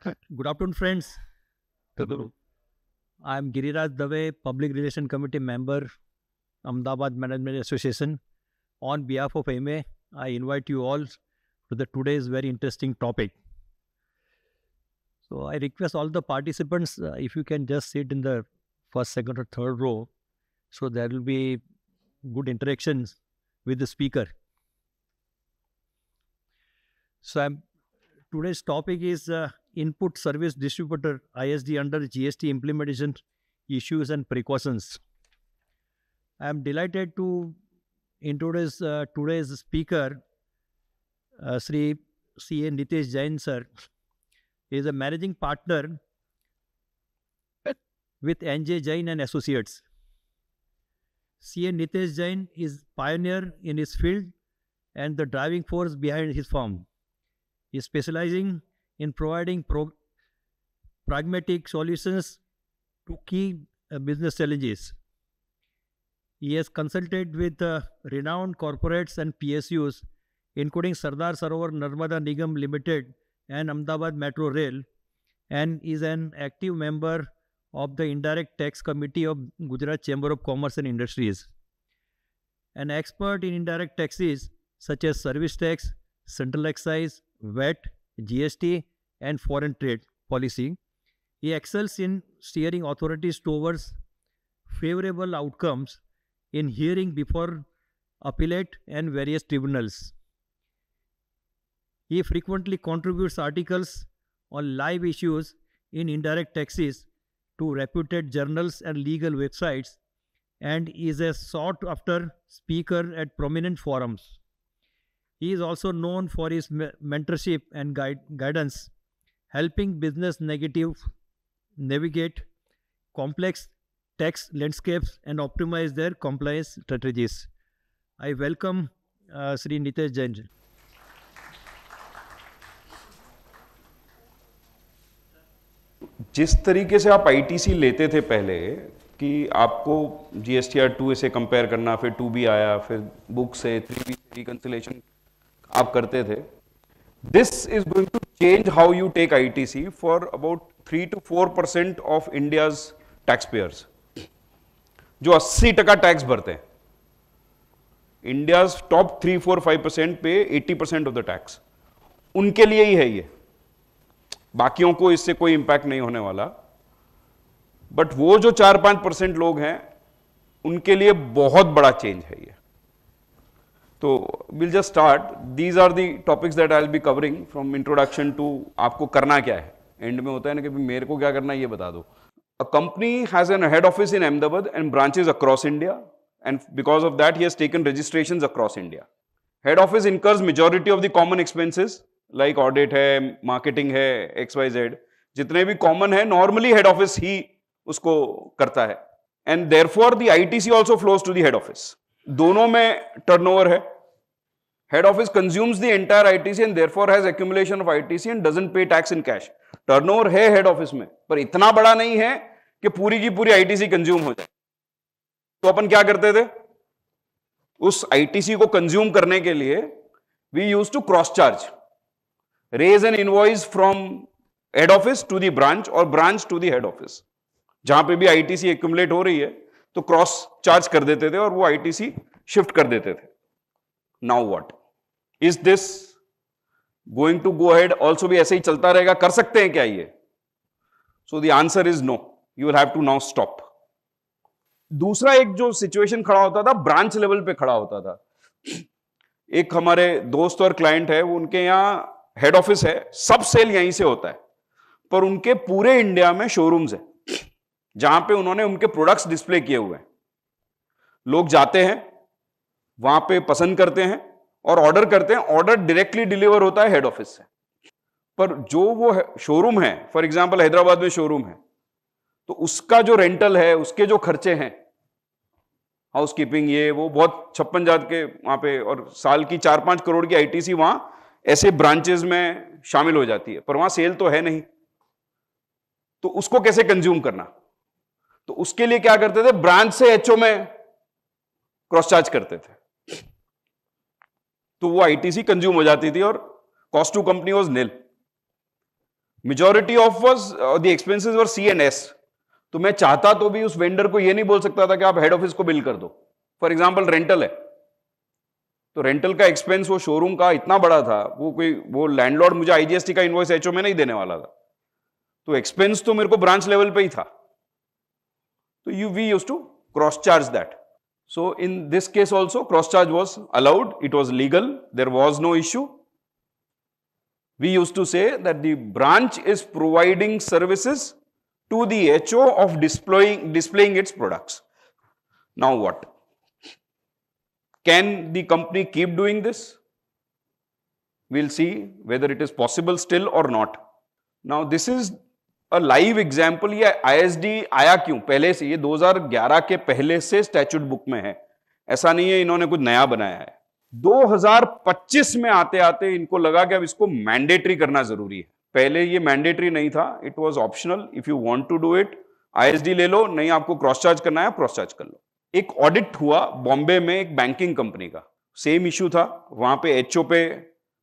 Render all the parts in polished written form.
Good afternoon, friends. I am Giriraj Dave, Public Relation Committee member, Ahmedabad Management Association. On behalf of MA, I invite you all to the today's very interesting topic. So I request all the participants, if you can just sit in the first, second, or third row, so there will be good interactions with the speaker. So today's topic is Input Service Distributor ISD under GST implementation issues and precautions. I am delighted to introduce today's speaker, Sri C.A. Nitesh Jain sir. He is a managing partner with NJ Jain and Associates. C.A. Nitesh Jain is pioneer in his field and the driving force behind his firm. He is specializing in providing pragmatic solutions to key business challenges. He has consulted with renowned corporates and PSUs, including Sardar Sarovar Narmada Nigam Limited and Ahmedabad Metro Rail, and is an active member of the Indirect Tax Committee of Gujarat Chamber of Commerce and Industries. An expert in indirect taxes such as service tax, central excise, VAT, GST, and foreign trade policy, he excels in steering authorities towards favorable outcomes in hearing before appellate and various tribunals. He frequently contributes articles on live issues in indirect taxes to reputed journals and legal websites, and is a sought after speaker at prominent forums. He is also known for his mentorship and guidance, helping business navigate complex tax landscapes and optimize their compliance strategies. I welcome Sri Nitesh Jain. जिस तरीके से आप ITC लेते थे पहले कि आपको GSTR 2 से कंपेयर करना, फिर 2B आया, फिर बुक से 3B से रिकंसिलेशन आप करते थे, this is going to change how you take ITC for about 3 to 4% of India's tax payers, जो 80% टैक्स भरते हैं. इंडियाज टॉप 3-4-5% पे 80% ऑफ द टैक्स उनके लिए ही है. ये बाकियों को इससे कोई इंपैक्ट नहीं होने वाला, बट वो जो 4-5% लोग हैं उनके लिए बहुत बड़ा चेंज है ये. तो will just start. These are the topics that I will be covering from introduction to आपको करना क्या है. एंड में होता है ना कि मेरे को क्या करना है ये बता दो. A company has an head office in Ahmedabad and branches across India, and because of that he has taken registrations across India. Head office incurs majority of the common expenses like audit है, marketing है, XYZ, जितने भी common है normally head office ही उसको करता है, and therefore the ITC also flows to the head office. दोनों में turnover है. Head office consumes the entire ITC and therefore has accumulation of ITC and doesn't pay tax in cash. Turnover है head office में, पर इतना बड़ा नहीं है कि पूरी की पूरी ITC consume हो जाए. तो अपन क्या करते थे, उस आईटीसी को कंज्यूम करने के लिए we use to cross charge, raise an invoice from head office to the branch और branch to the head office. जहां पे भी आईटीसी एक्यूमुलेट हो रही है तो क्रॉस चार्ज कर देते थे और वो आईटीसी शिफ्ट कर देते थे. Now what is this going to go ahead also, भी ऐसे ही चलता रहेगा, कर सकते हैं क्या ये? So the answer is no, you will have to now stop. दूसरा एक जो सिचुएशन खड़ा होता था, ब्रांच लेवल पे खड़ा होता था. एक हमारे दोस्त और क्लाइंट है, वो उनके यहां हेड ऑफिस है, सब सेल यहीं से होता है, पर उनके पूरे इंडिया में शोरूम्स है जहां पे उन्होंने उनके प्रोडक्ट्स डिस्प्ले किए हुए हैं. लोग जाते हैं वहां पे, पसंद करते हैं और ऑर्डर करते हैं. ऑर्डर डायरेक्टली डिलीवर होता है हेड ऑफिस से. पर जो वो शोरूम है, फॉर एग्जांपल हैदराबाद में शोरूम है, तो उसका जो रेंटल है, उसके जो खर्चे हैं, हाउसकीपिंग, ये वो बहुत 56 जात के वहां पे, और साल की 4-5 करोड़ की आईटीसी वहां ऐसे ब्रांचेस में शामिल हो जाती है, पर वहां सेल तो है नहीं. तो उसको कैसे कंज्यूम करना? तो उसके लिए क्या करते थे, ब्रांच से एचओ में क्रॉस चार्ज करते थे, तो वो आईटीसी कंज्यूम हो जाती थी और cost to company was nil. Majority of was the expenses were C&S। तो मैं चाहता तो भी उस वेंडर को ये नहीं बोल सकता था कि आप हेड ऑफिस को बिल कर दो। फॉर एग्जाम्पल रेंटल है, तो रेंटल का एक्सपेंस वो शोरूम का इतना बड़ा था, वो लैंडलॉर्ड मुझे IGST का इनवॉइस HO में नहीं देने वाला था, तो एक्सपेंस तो मेरे को ब्रांच लेवल पे ही था। तो we used to cross charge that. So in this case also cross charge was allowed, it was legal, there was no issue. We used to say that the branch is providing services to the HO of displaying its products. Now what? Can the company keep doing this? We'll see whether it is possible still or not. Now this is a live example। ये ISD आया क्यों? पहले से, ये 2011 के पहले से statute book में है, ऐसा नहीं है इन्होंने कुछ नया बनाया है। 2025 में आते आते इनको लगा कि अब इसको मैंडेटरी करना जरूरी है। पहले ये मैंडेटरी नहीं था, it was optional. If you want to do it, ISD ले लो, नहीं आपको क्रॉस चार्ज करना है क्रॉस चार्ज कर लो। एक ऑडिट हुआ बॉम्बे में एक बैंकिंग कंपनी का, सेम इश्यू था, वहां पे HO पे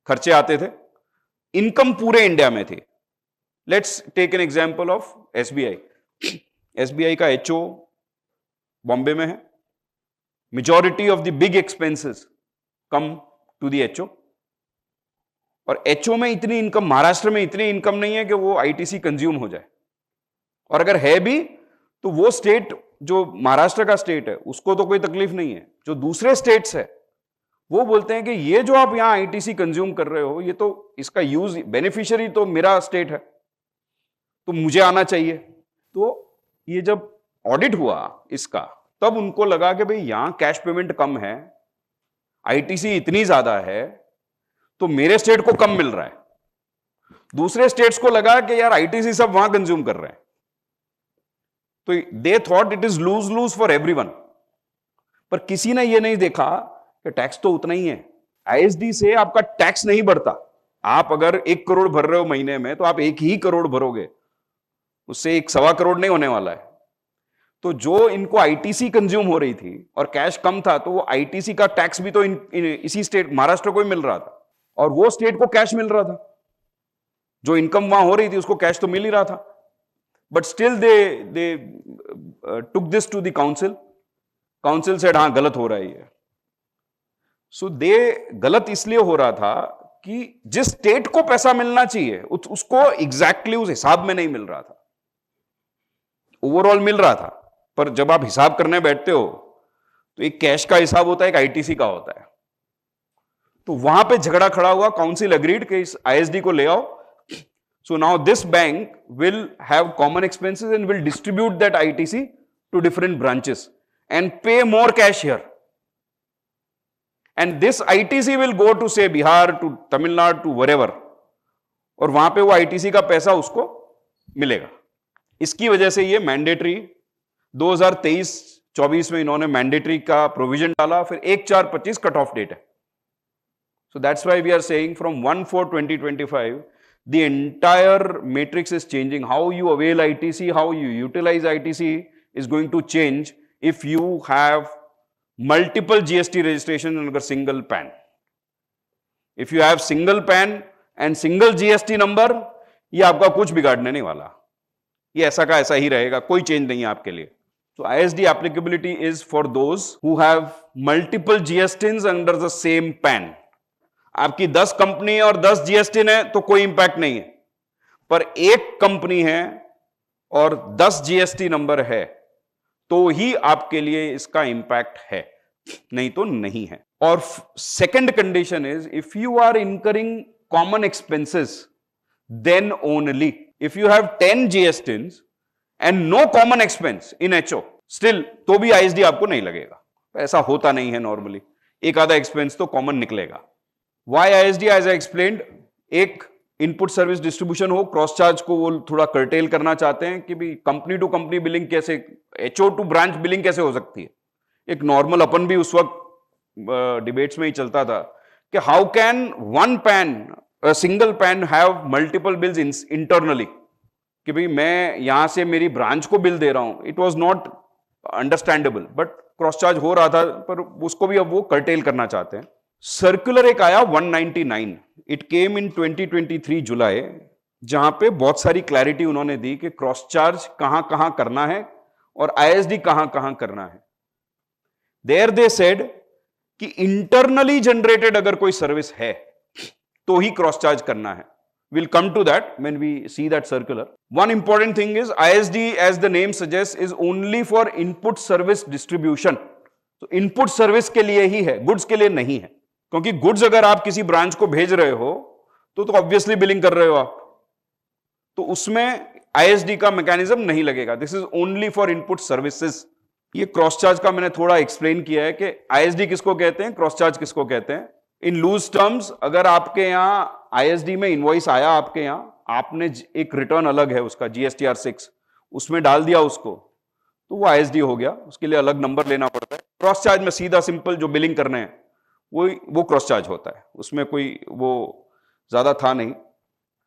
खर्चे आते थे, इनकम पूरे इंडिया में थी। Let's take an example of SBI. SBI का HO बॉम्बे में है, majority of the big expenses come to the HO, और HO में इतनी इनकम, महाराष्ट्र में इतनी इनकम नहीं है कि वो ITC कंज्यूम हो जाए, और अगर है भी तो वो स्टेट, जो महाराष्ट्र का स्टेट है, उसको तो कोई तकलीफ नहीं है। जो दूसरे स्टेट्स है वो बोलते हैं कि ये जो आप यहां ITC कंज्यूम कर रहे हो, ये तो इसका यूज, बेनिफिशियरी तो मेरा स्टेट है, तो मुझे आना चाहिए। तो ये जब ऑडिट हुआ इसका, तब उनको लगा कि भाई यहां कैश पेमेंट कम है, ITC इतनी ज्यादा है, तो मेरे स्टेट को कम मिल रहा है। दूसरे स्टेट्स को लगा कि यार ITC सब वहां कंज्यूम कर रहे हैं, तो they thought it is lose lose for everyone. पर किसी ने ये नहीं देखा कि टैक्स तो उतना ही है। ISD से आपका टैक्स नहीं बढ़ता। आप अगर 1 करोड़ भर रहे हो महीने में, तो आप 1 ही करोड़ भरोगे, उससे 1.25 करोड़ नहीं होने वाला है। तो जो इनको ITC कंज्यूम हो रही थी और कैश कम था, तो वो ITC का टैक्स भी तो इसी स्टेट महाराष्ट्र को ही मिल रहा था, और वो स्टेट को कैश मिल रहा था। जो इनकम वहां हो रही थी उसको कैश तो मिल ही रहा था, but still they took this to the council said हाँ गलत हो रहा है ये। सो गलत इसलिए हो रहा था कि जिस स्टेट को पैसा मिलना चाहिए उसको एग्जैक्टली उस हिसाब में नहीं मिल रहा था। ओवरऑल मिल रहा था, पर जब आप हिसाब करने बैठते हो तो एक कैश का हिसाब होता है, एक ITC का होता है। तो वहां पे झगड़ा खड़ा हुआ, काउंसिल अग्रीड कि इस ISD को ले आओ। So now this bank will have common expenses and will distribute that ITC to different branches and pay more cash here, and this ITC will go to say Bihar, to Tamil Nadu, to wherever, और वहां पे वो ITC का पैसा उसको मिलेगा। इसकी वजह से ये मैंडेटरी 2023-24 में इन्होंने मैंडेटरी का प्रोविजन डाला, फिर 1/4/25 कट ऑफ डेट है। So that's why we are saying from 1/4/2025 the entire matrix is changing. How you avail ITC, how you utilise ITC is going to change if you have multiple GST registrations under single PAN. If you have single PAN and single GST number, ये आपका कुछ बिगाड़ने नहीं वाला, ये ऐसा का ऐसा ही रहेगा, कोई चेंज नहीं है आपके लिए। So ISD applicability is for those who have multiple GSTs under the same PAN. आपकी 10 कंपनी और 10 GST है तो कोई इंपैक्ट नहीं है, पर एक कंपनी है और 10 GST नंबर है तो ही आपके लिए इसका इंपैक्ट है, नहीं तो नहीं है। और second condition is if you are incurring common expenses then only. If you have 10 GSTs and no common expense in HO, still तो भी ISD आपको नहीं लगेगा। ऐसा होता नहीं है नॉर्मली, एक आधा एक्सपेंस तो कॉमन निकलेगा। Why ISD, as I explained, एक इनपुट सर्विस डिस्ट्रीब्यूशन हो, क्रॉस चार्ज को वो थोड़ा कर्टेल करना चाहते हैं कि भी कंपनी टू कंपनी बिलिंग कैसे, HO टू ब्रांच बिलिंग कैसे हो सकती है। एक नॉर्मल अपन भी उस वक्त डिबेट्स में ही चलता था कि how can one pan, single pan have multiple bills internally, कि भाई मैं यहां से मेरी ब्रांच को बिल दे रहा हूं। It was not understandable, but cross charge हो रहा था, पर उसको भी अब वो कर्टेल करना चाहते हैं। सर्कुलर एक आया 199, इट केम इन 2023 जुलाई। जहां पे बहुत सारी क्लैरिटी उन्होंने दी कि क्रॉस चार्ज कहां कहां करना है और आईएसडी कहां कहां करना है। देयर दे सेड कि इंटरनली जनरेटेड अगर कोई सर्विस है तो ही क्रॉस चार्ज करना है। We'll come to that when we see that circular. One important thing is ISD, as the name suggests, is only for input service distribution. तो input service के लिए ही है, गुड्स के लिए नहीं है। क्योंकि गुड्स अगर आप किसी ब्रांच को भेज रहे हो तो ऑब्वियसली बिलिंग कर रहे हो आप, तो उसमें आईएसडी का मैकेनिज्म नहीं लगेगा। This is only for input services. ये क्रॉस चार्ज का मैंने थोड़ा एक्सप्लेन किया है कि आईएसडी किसको कहते हैं, क्रॉस चार्ज किसको कहते हैं। इन लूज टर्म्स, अगर आपके यहां आईएसडी में इनवॉइस आया, आपके यहां आपने एक रिटर्न अलग है उसका जीएसटीआर 6 उसमें डाल दिया उसको, तो वो आईएसडी हो गया, उसके लिए अलग नंबर लेना पड़ता है। क्रॉस चार्ज में सीधा सिंपल जो बिलिंग करने हैं वो क्रॉस चार्ज होता है, उसमें कोई वो ज्यादा था नहीं।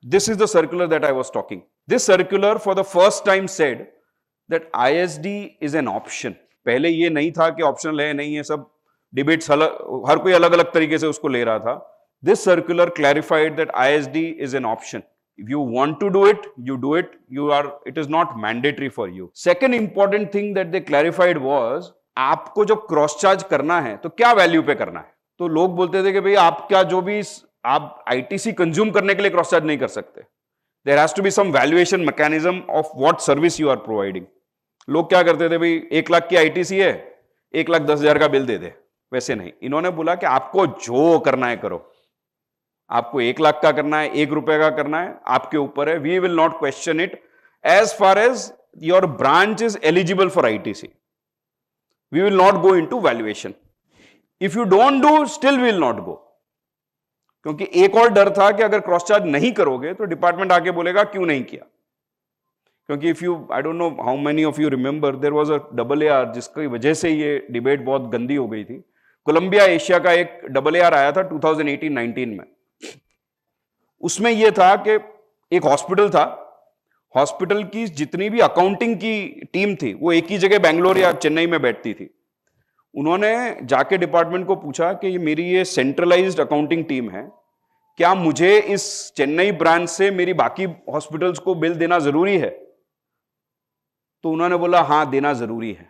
This is the circular that I was talking. This circular for the first time said that ISD is an option. पहले ये नहीं था कि ऑप्शनल है नहीं है, सब डिबेट्स हर कोई अलग अलग तरीके से उसको ले रहा था। This circular clarified that ISD is an option. If you want to do it, you do it. It is not mandatory for you. Second important thing that they clarified was, आपको जब क्रॉस चार्ज करना है तो क्या value पे करना है। तो लोग बोलते थे कि भाई आपका जो भी आप आईटीसी कंज्यूम करने के लिए क्रॉस चार्ज नहीं कर सकते। There has to be some valuation mechanism of what service you are providing. लोग क्या करते थे, भाई 1 लाख की आईटीसी है, 1,10,000 का बिल दे दे। वैसे नहीं, इन्होंने बोला कि आपको जो करना है करो, आपको 1 लाख का करना है, 1 रुपए का करना है, आपके ऊपर है। We will not question it as far as your branch is eligible for ITC. We will not go into valuation. If you don't do, still will not go. क्योंकि एक और डर था कि अगर क्रॉस चार्ज नहीं करोगे तो डिपार्टमेंट आके बोलेगा क्यों नहीं किया। क्योंकि if you, I don't know how many of you remember, there was a AAR जिसकी वजह से ये डिबेट बहुत गंदी हो गई थी। कोलंबिया एशिया का एक AAR आया था 2018-19 में। उसमें यह था कि एक हॉस्पिटल था, हॉस्पिटल की जितनी भी अकाउंटिंग की टीम थी वो एक ही जगह बेंगलोर या चेन्नई में बैठती थी। उन्होंने जाके डिपार्टमेंट को पूछा कि मेरी ये सेंट्रलाइज्ड अकाउंटिंग टीम है, क्या मुझे इस चेन्नई ब्रांच से मेरी बाकी हॉस्पिटल्स को बिल देना जरूरी है। तो उन्होंने बोला हां देना जरूरी है,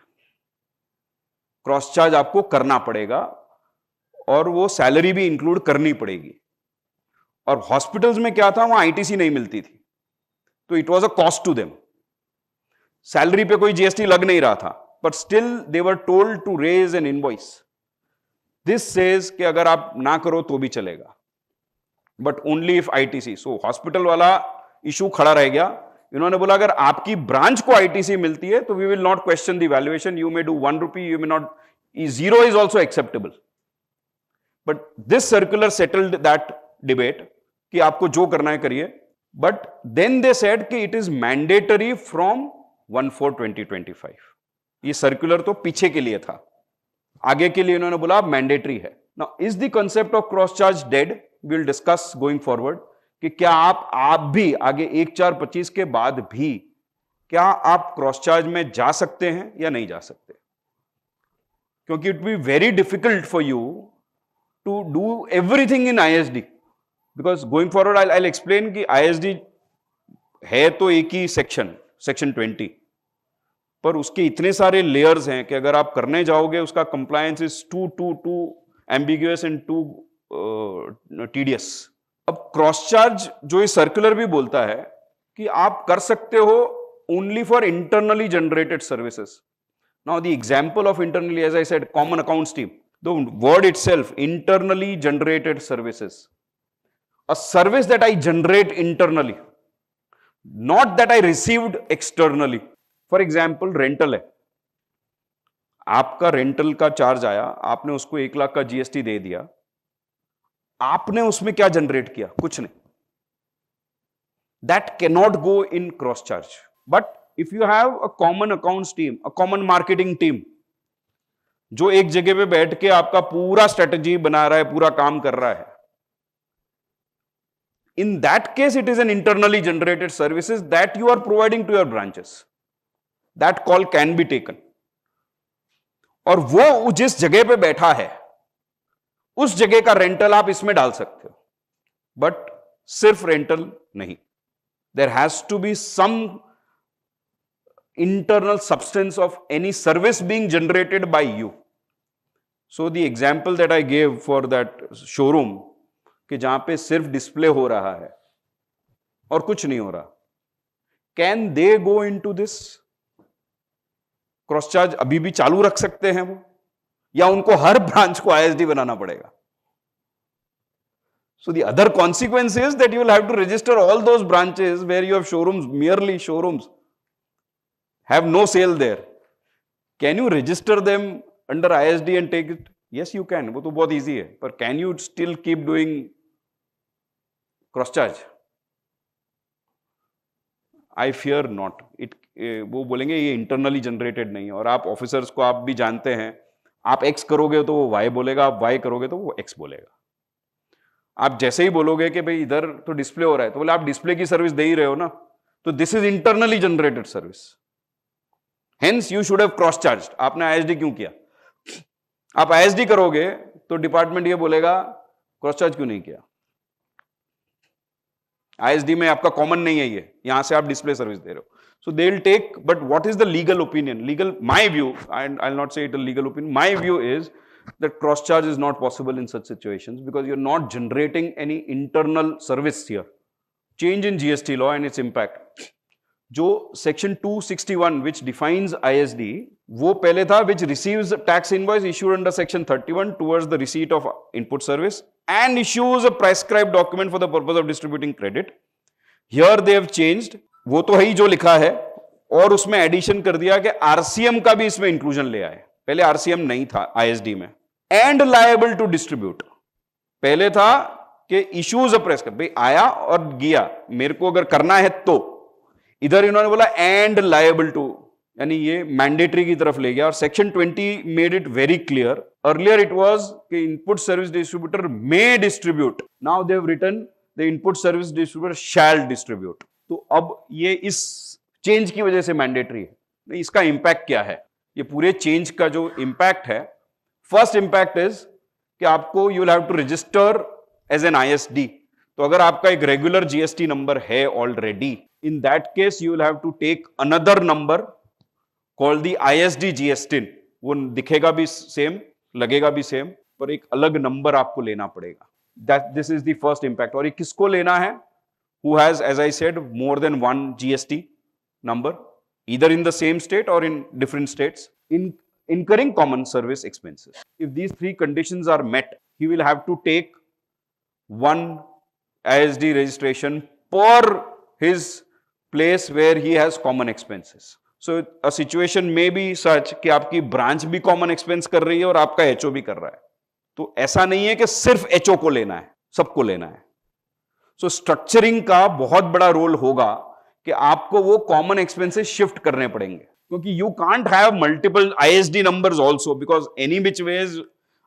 क्रॉस चार्ज आपको करना पड़ेगा और वो सैलरी भी इंक्लूड करनी पड़ेगी। और हॉस्पिटल्स में क्या था, वहां आईटीसी नहीं मिलती थी, तो it was a cost to them. Salary पे कोई जीएसटी लग नहीं रहा था, but still they were told to raise an invoice. This says कि अगर आप ना करो तो भी चलेगा, but only if ITC. So hospital वाला इशू खड़ा रह गया। इन्होंने बोला अगर आपकी ब्रांच को आईटीसी मिलती है तो we will not question the valuation. You may do 1 rupee, you may not, 0 is also acceptable. But this circular settled that debate कि आपको जो करना है करिए। बट देन दे सेड कि इट इज मैंडेटरी फ्रॉम 1/4/2025। ये सर्कुलर तो पीछे के लिए था, आगे के लिए इन्होंने बोला मैंडेटरी है। Now is the concept of cross charge dead? We will discuss going forward कि क्या आप भी आगे 1/4/25 के बाद भी क्या आप क्रॉस चार्ज में जा सकते हैं या नहीं जा सकते। क्योंकि it be very difficult for you to do everything in ISD. Because going forward I explain कि आईएसडी है तो एक ही सेक्शन 20, पर उसके इतने सारे लेयर्स हैं कि अगर आप करने जाओगे उसका compliance is too ambiguous and too tedious. अब क्रॉस चार्ज जो ये सर्कुलर भी बोलता है कि आप कर सकते हो only for internally generated services. Now the example of internally, as I said, common accounts team, the word itself, internally generated services, a service that I generate internally, not that I received externally. For example, rental है, आपका rental का charge आया, आपने उसको 1 लाख का GST दे दिया, आपने उसमें क्या जनरेट किया? कुछ नहीं। That cannot go in cross charge. But if you have a common accounts team, a common marketing team, जो एक जगह पे बैठ के आपका पूरा स्ट्रेटेजी बना रहा है, पूरा काम कर रहा है, in that case it is an internally generated services that you are providing to your branches. That call can be taken. और वो जिस जगह पे बैठा है उस जगह का रेंटल आप इसमें डाल सकते हो, बट सिर्फ रेंटल नहीं। There has to be some internal substance of any service being generated by you. So the example that I gave for that showroom, कि जहां पे सिर्फ डिस्प्ले हो रहा है और कुछ नहीं हो रहा, can they go into this? Cross charge अभी भी चालू रख सकते हैं वो, या उनको हर ब्रांच को ISD बनाना पड़ेगा? So the other consequence is that you will have to register all those branches where you have showrooms, merely showrooms, have no sale there. Can you register them under ISD and take it? Yes, you can. वो तो बहुत easy है. पर can you still keep doing cross charge? I fear not. वो बोलेंगे ये internally generated नहीं है, और आप ऑफिसर्स को आप भी जानते हैं, आप X करोगे तो वो Y बोलेगा, आप Y करोगे तो वो X बोलेगा. आप जैसे ही बोलोगे कि भाई इधर तो डिस्प्ले हो रहा है, तो बोले आप डिस्प्ले की सर्विस दे ही रहे हो ना, तो this is internally generated service, hence you should have cross charge. आपने ISD क्यों किया? आप ISD करोगे तो डिपार्टमेंट ये बोलेगा क्रॉस चार्ज क्यों नहीं किया? ISD में आपका कॉमन नहीं है, ये यहां से आप डिस्प्ले सर्विस दे रहे हो. So they will take, but what is the legal opinion? My view, and I'll not say it a legal opinion, my view is that cross charge is not possible in such situations because you're not generating any internal service here. Change in GST law and its impact. जो section 261 which defines ISD, वो पहले था which receives tax invoice issued under section 31 towards the receipt of input service and issues a prescribed document for the purpose of distributing credit. Here they have changed, वो तो है ही जो लिखा है, और उसमें एडिशन कर दिया कि RCM का भी इसमें इंक्लूजन ले आए. पहले RCM नहीं था ISD में. एंड लायबल टू डिस्ट्रीब्यूट, पहले था कि इश्यूज अ प्रेस्क्राइब, भाई आया और गया, मेरे को अगर करना है तो. इधर इन्होंने बोला एंड लायबल टू, यानी ये मैंडेटरी की तरफ ले गया. और section 20 made it very clear. Earlier it was कि input service distributor may distribute, now they have written the input service distributor shall distribute. तो अब ये इस चेंज की वजह से मैंडेटरी है. इसका इंपैक्ट क्या है? ये पूरे चेंज का जो इंपैक्ट है, फर्स्ट इंपैक्ट इज कि आपको you will have to register as an ISD. तो अगर आपका एक रेगुलर GST नंबर है already, in that case you will have to take another number called the ISD GSTIN. वो दिखेगा भी सेम, लगेगा भी सेम, पर एक अलग नंबर आपको लेना पड़ेगा. That this is the first impact. और ये किसको लेना है? Who has, as I said, more than one GST number, either in the same state or in different states, in incurring common service expenses. If these three conditions are met, he will have to take one ISD registration per his place where he has common expenses. So a situation may be such कि आपकी branch भी common expense कर रही है और आपका HO भी कर रहा है. तो ऐसा नहीं है कि सिर्फ HO को लेना है, सबको लेना है. So structuring का बहुत बड़ा रोल होगा कि आपको वो कॉमन एक्सपेंसेस शिफ्ट करने पड़ेंगे, क्योंकि you can't have multiple ISD numbers also, because any which ways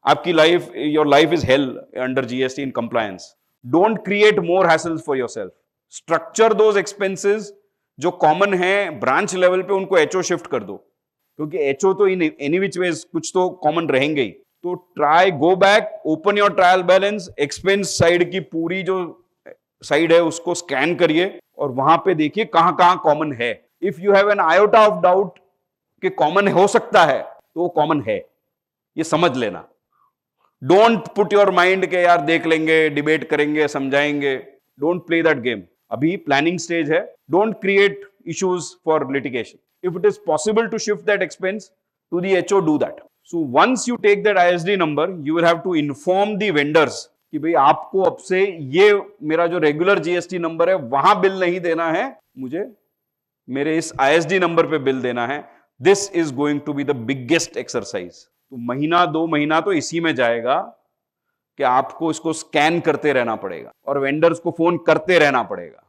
आपकी life, your life is hell under GST in compliance. Don't create more hassles for yourself. Structure those expenses जो common है branch level पे, उनको HO shift कर दो, क्योंकि HO तो in any which veg कुछ तो कॉमन रहेंगे ही. तो try, go back, open your trial balance, expense side की पूरी जो साइड है उसको स्कैन करिए और वहां पे देखिए कहां कहां कॉमन है. If you have an iota of doubt कि कॉमन हो सकता है, तो वो कॉमन है, ये समझ लेना. डोंट पुट योर माइंड के यार देख लेंगे, डिबेट करेंगे, समझाएंगे. Don't play that game. अभी प्लानिंग स्टेज है. Don't create issues for litigation. If it is possible to shift that expense to the HO, do that. So once you take that ISD number, you will have to inform the vendors कि भाई आपको अब से ये मेरा जो regular GST number है वहां बिल नहीं देना है, मुझे मेरे इस ISD नंबर पे बिल देना है. This is going to be the biggest exercise. तो महीना 2 महीना तो इसी में जाएगा कि आपको इसको स्कैन करते रहना पड़ेगा और वेंडर्स को फोन करते रहना पड़ेगा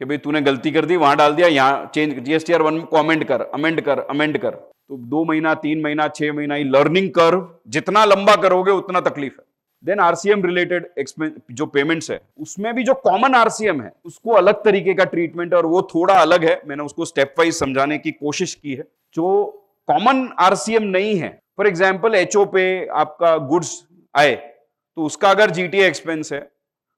कि भाई तूने गलती कर दी, वहां डाल दिया, यहां चेंज, GSTR 1 को अमेंड कर, अमेंड कर, अमेंड कर. तो 2 महीना, 3 महीना, 6 महीना, लर्निंग कर्व जितना लंबा करोगे उतना तकलीफ है. देन RCM रिलेटेड एक्सपेंस जो पेमेंट्स है, उसमें भी जो कॉमन RCM है उसको अलग तरीके का ट्रीटमेंट है, और वो थोड़ा अलग है. मैंने उसको स्टेप वाइज समझाने की कोशिश की है. जो कॉमन RCM नहीं है, फॉर एग्जांपल HO पे आपका गुड्स आए, तो उसका अगर GTA एक्सपेंस है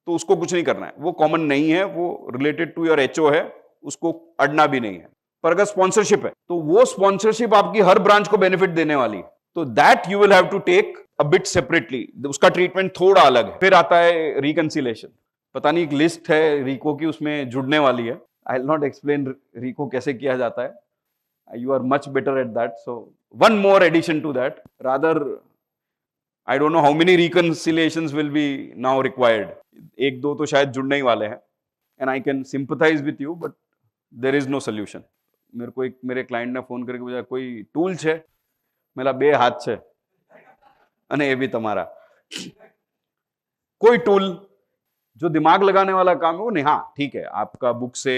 तो उसको कुछ नहीं करना है, वो कॉमन नहीं है, वो रिलेटेड टू योर एचओ है, उसको अड़ना भी नहीं है। पर अगर स्पॉन्सरशिप है तो वो स्पॉन्सरशिप आपकी हर ब्रांच को बेनिफिट देने वाली है, तो that you will have to take a bit separately, उसका ट्रीटमेंट थोड़ा अलग है। फिर आता है रिकंसिलेशन, पता नहीं एक लिस्ट है रिको की, उसमें जुड़ने वाली है। आई विल नॉट एक्सप्लेन रिको कैसे किया जाता है, you are much better at that, so one more addition to that, rather I don't know how many reconciliations will be now required, एक दो तो शायद जुड़ने ही वाले हैं, and I can sympathize with you, but there is no solution. मेरे को एक मेरे क्लाइंट ने फोन करके पूछा कोई टूल है, मेरा बे हाथ है अने ये भी तुम्हारा कोई टूल जो दिमाग लगाने वाला काम है वो नहीं। हाँ ठीक है, आपका बुक से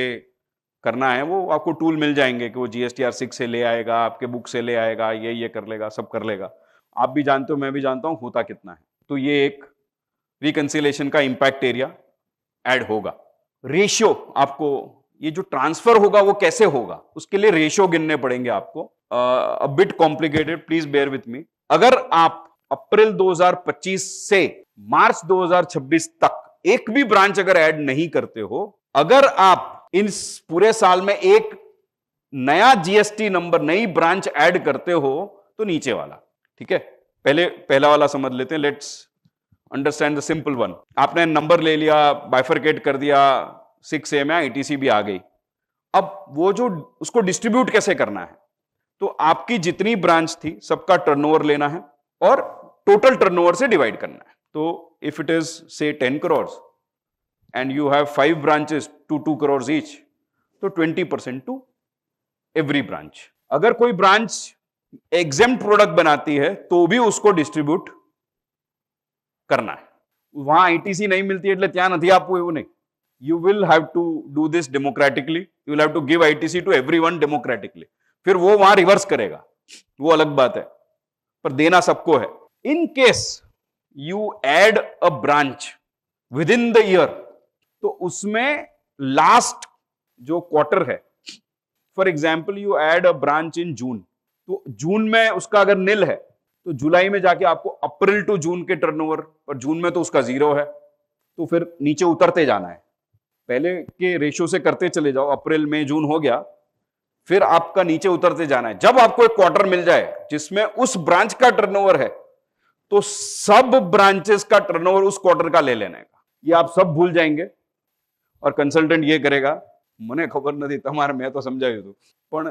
करना है वो आपको टूल मिल जाएंगे कि वो GSTR 6 से ले आएगा, आपके बुक से ले आएगा, ये कर लेगा, सब कर लेगा। आप भी जानते हो, मैं भी जानता हूं होता कितना है। तो ये एक रिकंसिलेशन का इंपैक्ट एरिया ऐड होगा। रेशियो, आपको ये जो ट्रांसफर होगा वो कैसे होगा, उसके लिए रेशियो गिनने पड़ेंगे आपको, a bit complicated, please bear with me. अगर आप अप्रैल 2025 से मार्च 2026 तक एक भी ब्रांच अगर ऐड नहीं करते हो, अगर आप इन पूरे साल में एक नया जीएसटी नंबर, नई ब्रांच ऐड करते हो, तो नीचे वाला, ठीक है, पहला वाला समझ लेते हैं। Let's understand the simple one. आपने नंबर ले लिया, बाइफरकेट कर दिया, 6A में आईटीसी भी आ गई। अब वो जो उसको डिस्ट्रीब्यूट कैसे करना है, तो आपकी जितनी ब्रांच थी सबका टर्नओवर लेना है और टोटल टर्नओवर से डिवाइड करना है। तो इफ इट इज से 10 crore and you have 5 branches to 2 crores each, तो 20% to every branch। अगर कोई ब्रांच exempt प्रोडक्ट बनाती है तो भी उसको डिस्ट्रीब्यूट करना है। वहां आईटीसी नहीं मिलती એટલે ત્યાં નથી આપવું એવું નહીં। You will have to do this democratically, you will have to give ITC to everyone democratically। फिर वो वहां रिवर्स करेगा, वो अलग बात है, पर देना सबको है। In case you add a branch within the year, तो उसमें लास्ट जो क्वार्टर है, for example you add a branch in June, तो जून में उसका अगर निल है तो जुलाई में जाके आपको अप्रैल टू जून के टर्नओवर, और जून में तो उसका 0 है, तो फिर नीचे उतरते जाना है। पहले के रेशियो से करते चले जाओ, अप्रैल मई जून हो गया, फिर आपका नीचे उतरते जाना है। जब आपको एक क्वार्टर मिल जाए जिसमें उस ब्रांच का टर्नओवर है, तो सब ब्रांचेस का टर्नओवर उस क्वार्टर का ले लेने का। ये आप सब भूल जाएंगे और कंसल्टेंट ये करेगा, मने खबर नहीं तमारे, मैं तो समझायु હતું, पण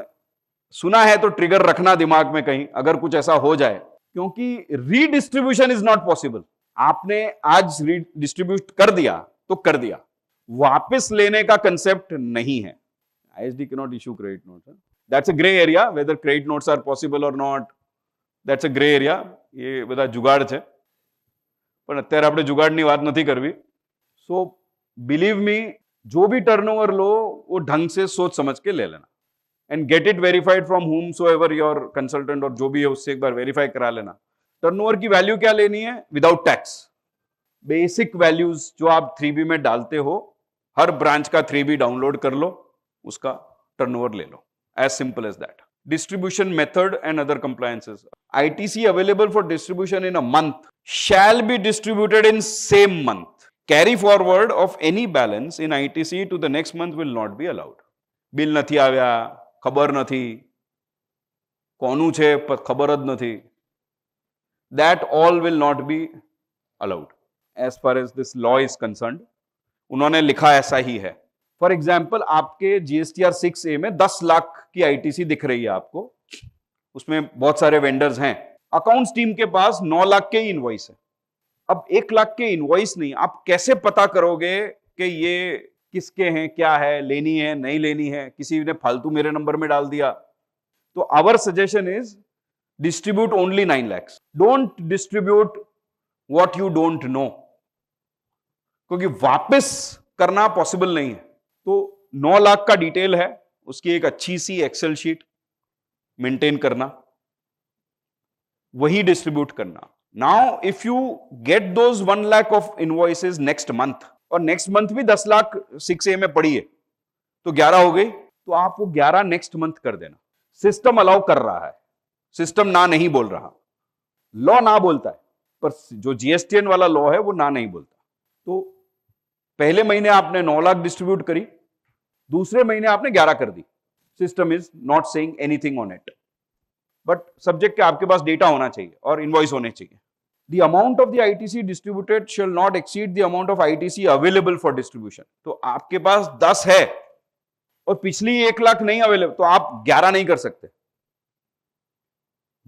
सुना है तो ट्रिगर रखना दिमाग में कहीं, अगर कुछ ऐसा हो जाए, क्योंकि रीडिस्ट्रीब्यूशन इज नॉट पॉसिबल। आपने आज रीडिस्ट्रीब्यूट कर दिया तो कर दिया, वापस लेने का कंसेप्ट नहीं है। ISD cannot issue credit notes, that's a gray area whether credit notes are possible or not, that's a gray area। ये બધા जुगाड़ છે, પણ અત્યારે આપણે जुगाड़ની વાત નથી કરવી। सो बिलीव मी, जो भी टर्नओवर लो वो ढंग से सोच समझ के ले लेना, and get it verified from whom so ever your consultant और जो भी है उससे एक बार वेरीफाई करा लेना। टर्नओवर की वैल्यू क्या लेनी है विदाउट टैक्स, बेसिक वैल्यूज जो आप 3B में डालते हो, हर ब्रांच का 3B डाउनलोड कर लो, उसका टर्नओवर ले लो, as simple as that. Distribution method and other compliances. ITC available for distribution in a month shall be distributed in same month. Carry forward of any balance in ITC to the next month will not be allowed। Bill નથી આવ્યા, ખબર નથી કોનું છે, ખબર જ નથી, that all will not be allowed as far as this law is concerned। उन्होंने लिखा ऐसा ही है। फॉर एग्जाम्पल, आपके GSTR 6A में 10 लाख की ITC दिख रही है आपको, उसमें बहुत सारे वेंडर्स हैं, अकाउंट्स टीम के पास 9 लाख के इनवॉइस है। अब 1 लाख के इनवॉइस नहीं, आप कैसे पता करोगे कि ये किसके हैं, क्या है, लेनी है नहीं लेनी है, किसी ने फालतू मेरे नंबर में डाल दिया। तो our suggestion is distribute only 9 lakhs, don't distribute what you don't know, क्योंकि वापस करना पॉसिबल नहीं है। तो 9 लाख का डिटेल है, उसकी एक अच्छी सी एक्सेल शीट मेंटेन करना, वही डिस्ट्रीब्यूट करना। Now, if you get those 1 lakh of invoices next month, और नेक्स्ट मंथ भी 10 लाख 6A में पड़ी है, तो 11 हो गई, तो आप वो 11 नेक्स्ट मंथ कर देना। सिस्टम अलाउ कर रहा है, सिस्टम ना नहीं बोल रहा, लॉ ना बोलता है, पर जो GSTN वाला लॉ है वो ना नहीं बोलता। तो पहले महीने आपने 9 लाख डिस्ट्रीब्यूट करी, दूसरे महीने आपने 11 कर दी. System is not saying anything on it, but subject के आपके पास डेटा होना चाहिए और इनवॉइस होने चाहिए. The amount of the ITC distributed shall not exceed the amount of ITC available for distribution. तो आपके पास 10 है और पिछली 1 लाख नहीं अवेलेबल, तो आप 11 नहीं कर सकते.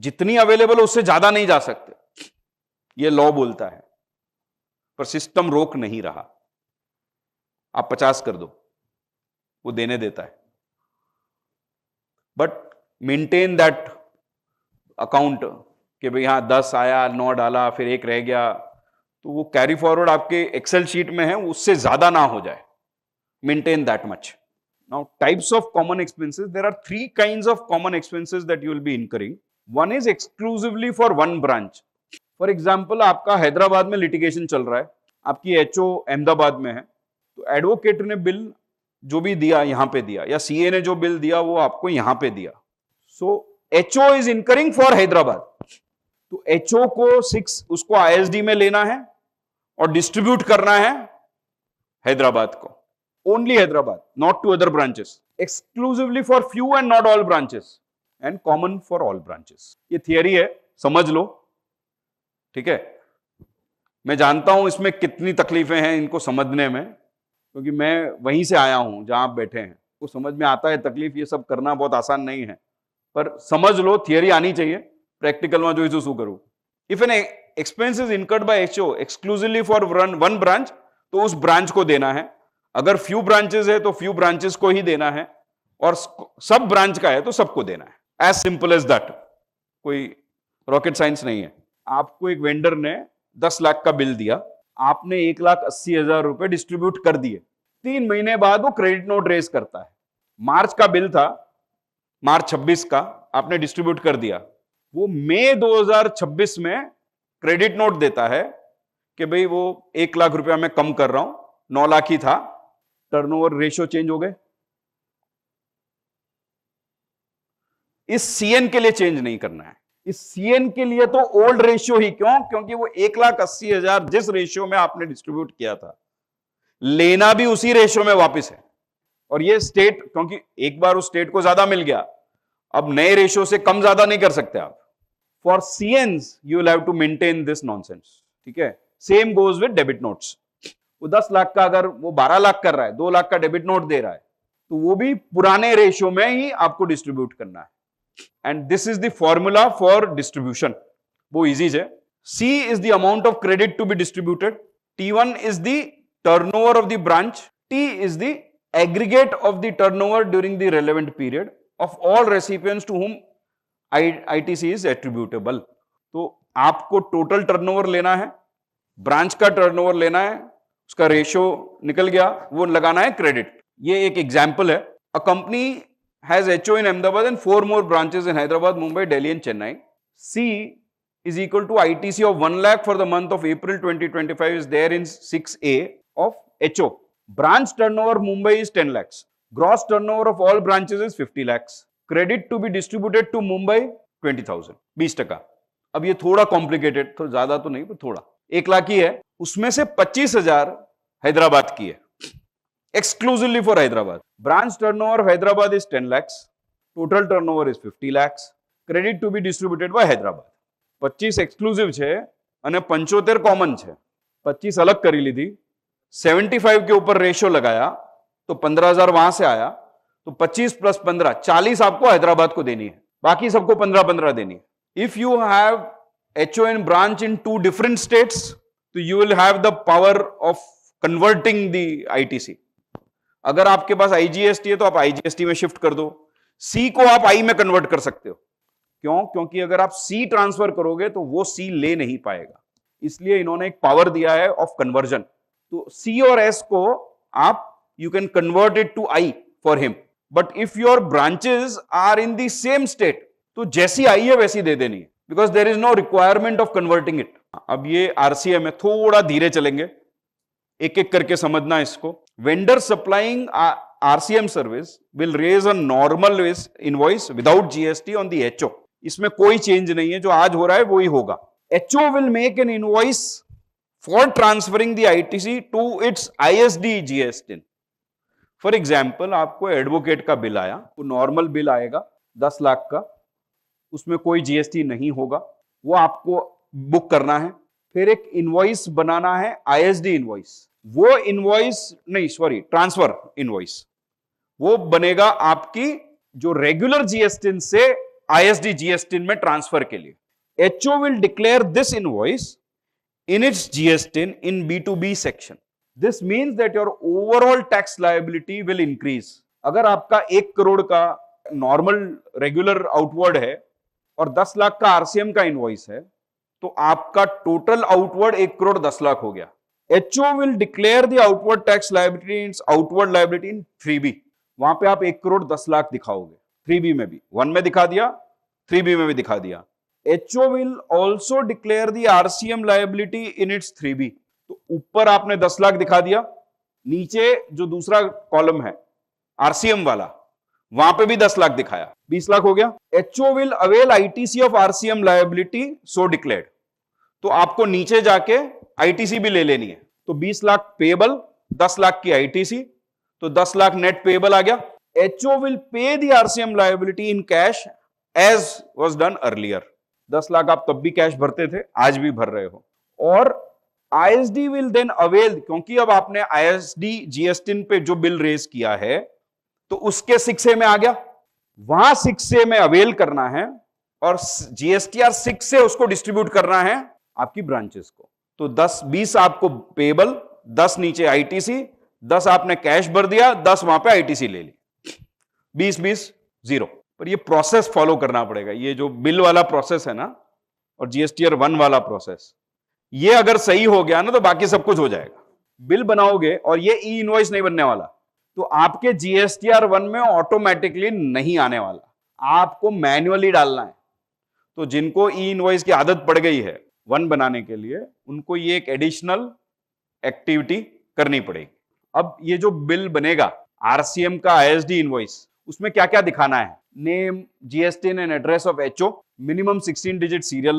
जितनी अवेलेबल उससे ज्यादा नहीं जा सकते, ये लॉ बोलता है, पर सिस्टम रोक नहीं रहा. आप 50 कर दो, वो देने देता है, बट मेंटेन दैट अकाउंट कि भाई यहां 10 आया, 9 डाला, फिर 1 रह गया, तो वो कैरी फॉरवर्ड आपके एक्सेल शीट में है, उससे ज्यादा ना हो जाए. Maintain that much. Now types of common expenses, there are 3 kinds of common expenses that you will be incurring. One is exclusively for one branch. For example, आपका हैदराबाद में लिटिगेशन चल रहा है, आपकी एचओ अहमदाबाद में है, तो एडवोकेट ने बिल जो भी दिया यहां पे दिया, या सीए ने जो बिल दिया वो आपको यहां पे दिया. So HO is incurring for Hyderabad. तो एचओ को 6 उसको आईएसडी में लेना है और डिस्ट्रीब्यूट करना है हैदराबाद को. Only Hyderabad, not to other branches. Exclusively for few and not all branches and common for all branches. ये थियरी है, समझ लो, ठीक है. मैं जानता हूं इसमें कितनी तकलीफें हैं इनको समझने में, क्योंकि मैं वहीं से आया हूं जहां आप बैठे हैं. वो समझ में आता है तकलीफ, ये सब करना बहुत आसान नहीं है, पर समझ लो, थियरी आनी चाहिए. प्रैक्टिकल में जो शू करूं. If an expense is incurred by HO exclusively for one branch, तो उस ब्रांच को देना है. अगर फ्यू ब्रांचेस है तो फ्यू ब्रांचेस को ही देना है, और सब ब्रांच का है तो सबको देना है. As simple as that. कोई रॉकेट साइंस नहीं है. आपको एक वेंडर ने 10 लाख का बिल दिया, आपने 1,80,000 रुपए डिस्ट्रीब्यूट कर दिए. 3 महीने बाद वो क्रेडिट नोट रेज करता है. मार्च का बिल था, मार्च 26 का आपने डिस्ट्रीब्यूट कर दिया. वो मई 2026 में क्रेडिट नोट देता है कि भाई वो 1 लाख रुपया मैं कम कर रहा हूं, 9 लाख ही था. टर्नओवर रेशियो चेंज हो गए. इस सीएन के लिए चेंज नहीं करना है. इस सीएन के लिए तो ओल्ड रेशियो ही. क्यों? क्योंकि वो 1,80,000 जिस रेशियो में आपने डिस्ट्रीब्यूट किया था, लेना भी उसी रेशियो में वापस है. और ये स्टेट, क्योंकि एक बार उस स्टेट को ज्यादा मिल गया, अब नए रेशियो से कम ज्यादा नहीं कर सकते आप. For CNs you will have to maintain this nonsense. ठीक है. Same goes with debit notes. वो 10 लाख का अगर वो 12 लाख कर रहा है, 2 लाख का डेबिट नोट दे रहा है, तो वो भी पुराने रेशियो में ही आपको डिस्ट्रीब्यूट करना है. And this is the formula for distribution. वो इजी है. C is the amount of credit to be distributed. T1 is the turnover of the branch. T is the aggregate of the turnover during the relevant period of all recipients to whom ITC is attributable. तो आपको total turnover लेना है, branch का turnover लेना है, उसका ratio निकल गया, वो लगाना है क्रेडिट. ये एक एग्जांपल है. A company has HO in Ahmedabad and 4 more branches in Hyderabad, Mumbai, Delhi and Chennai. C is equal to ITC of 1 lakh for the month of April 2025 is there in 6A of HO. Branch turnover Mumbai is 10 lakhs. Gross turnover of all branches is 50 lakhs. Credit to be distributed to Mumbai 20,000. 20%. अब ये थोड़ा complicated, तो ज्यादा तो नहीं, पर थोड़ा. 1 लाख ही है, उसमें से 25,000 हैदराबाद की है, exclusively for Hyderabad. Branch turnover of Hyderabad is 10 lakhs. Total turnover is 50 lakhs. Credit to be distributed by Hyderabad. 25 exclusive છે અને 75 कॉमन છે. 25 अलग करी ली थी, 75 के ऊपर रेशियो लगाया तो 15,000 वहां से आया, तो 25 + 15 40 आपको हैदराबाद को देनी है, बाकी सबको 15-15 देनी है. If you have HO in branch in 2 different states, तो you will have the power of converting the ITC. अगर आपके पास आईजीएसटी है तो आप आईजीएसटी में शिफ्ट कर दो. सी को आप आई में कन्वर्ट कर सकते हो. क्यों? क्योंकि अगर आप सी ट्रांसफर करोगे तो वो सी ले नहीं पाएगा, इसलिए इन्होंने एक पावर दिया है ऑफ कन्वर्जन. तो सी और एस को आप you can convert it to I for him. But if your branches are in the same state, तो जैसी आई है वैसी दे देनी है, because there is no requirement of converting it. अब ये आरसीएम है, थोड़ा धीरे चलेंगे, एक एक करके समझना इसको. Vendor supplying RCM service will raise a normal invoice without GST on the HO. इसमें कोई चेंज नहीं है, जो आज हो रहा है वो ही होगा. HO will make an invoice for transferring the ITC to its ISD GSTIN. For example आपको एडवोकेट का बिल आया, वो नॉर्मल बिल आएगा 10 लाख का, उसमें कोई जीएसटी नहीं होगा, वो आपको बुक करना है। फिर एक इनवॉइस बनाना है, आईएसडी इनवॉइस, वो इनवॉइस नहीं सॉरी ट्रांसफर इनवॉइस, वो बनेगा आपकी जो रेगुलर जीएसटिन से आईएसडी जीएसटिन में ट्रांसफर के लिए। HO will declare this invoice in its GSTIN in B2B section. This means that your overall tax liability will increase. अगर आपका 1 करोड़ का नॉर्मल रेगुलर आउटवर्ड है और 10 लाख का आरसीएम का इनवॉइस है, तो आपका टोटल आउटवर्ड 1 करोड़ 10 लाख हो गया। HO will declare the outward tax liability in outward liability in 3B. वहां पे आप 1 करोड़ 10 लाख दिखाओगे, 3B में भी, 1 में दिखा दिया, 3B में भी दिखा दिया। HO will also declare the RCM liability in its 3B. तो ऊपर आपने 10 लाख दिखा दिया, नीचे जो दूसरा कॉलम है RCM वाला, वहां पे भी 10 लाख दिखाया, 20 लाख हो गया। HO will avail ITC of RCM liability so declared. तो आपको नीचे जाके ITC भी ले लेनी है, तो 20 लाख पेएबल, 10 लाख की ITC, तो 10 लाख नेट पेएबल आ गया। HO will pay the RCM liability in cash as was done earlier. 10 lakh आप तब भी कैश भरते थे, आज भी भर रहे हो। और आईएसडी विल देन अवेल, क्योंकि अब आपने आईएसडी जीएसटिन पे जो बिल रेज किया है तो उसके 6A में आ गया, वहां 6A में अवेल करना है और जीएसटीआर 6 से उसको डिस्ट्रीब्यूट करना है आपकी ब्रांचेस को। तो 20 आपको पेएबल, 10 नीचे आईटीसी, 10 आपने कैश भर दिया, 10 वहां पे आईटीसी ले ली, 20 0। पर ये प्रोसेस फॉलो करना पड़ेगा, ये जो बिल वाला प्रोसेस है ना और जीएसटीआर 1 वाला प्रोसेस, ये अगर सही हो गया ना तो बाकी सब कुछ हो जाएगा। बिल बनाओगे और ये ई इनवॉइस नहीं बनने वाला, तो आपके जीएसटीआर 1 में ऑटोमेटिकली नहीं आने वाला, आपको मैन्युअली डालना है। तो जिनको ई इनवॉइस की आदत पड़ गई है 1 बनाने के लिए, उनको ये एक एडिशनल एक्टिविटी करनी पड़ेगी। अब ये जो बिल बनेगा आरसीएम का आईएसडी इनवॉइस, उसमें क्या क्या दिखाना है? Name, GSTIN and address of HO, minimum 16 digit serial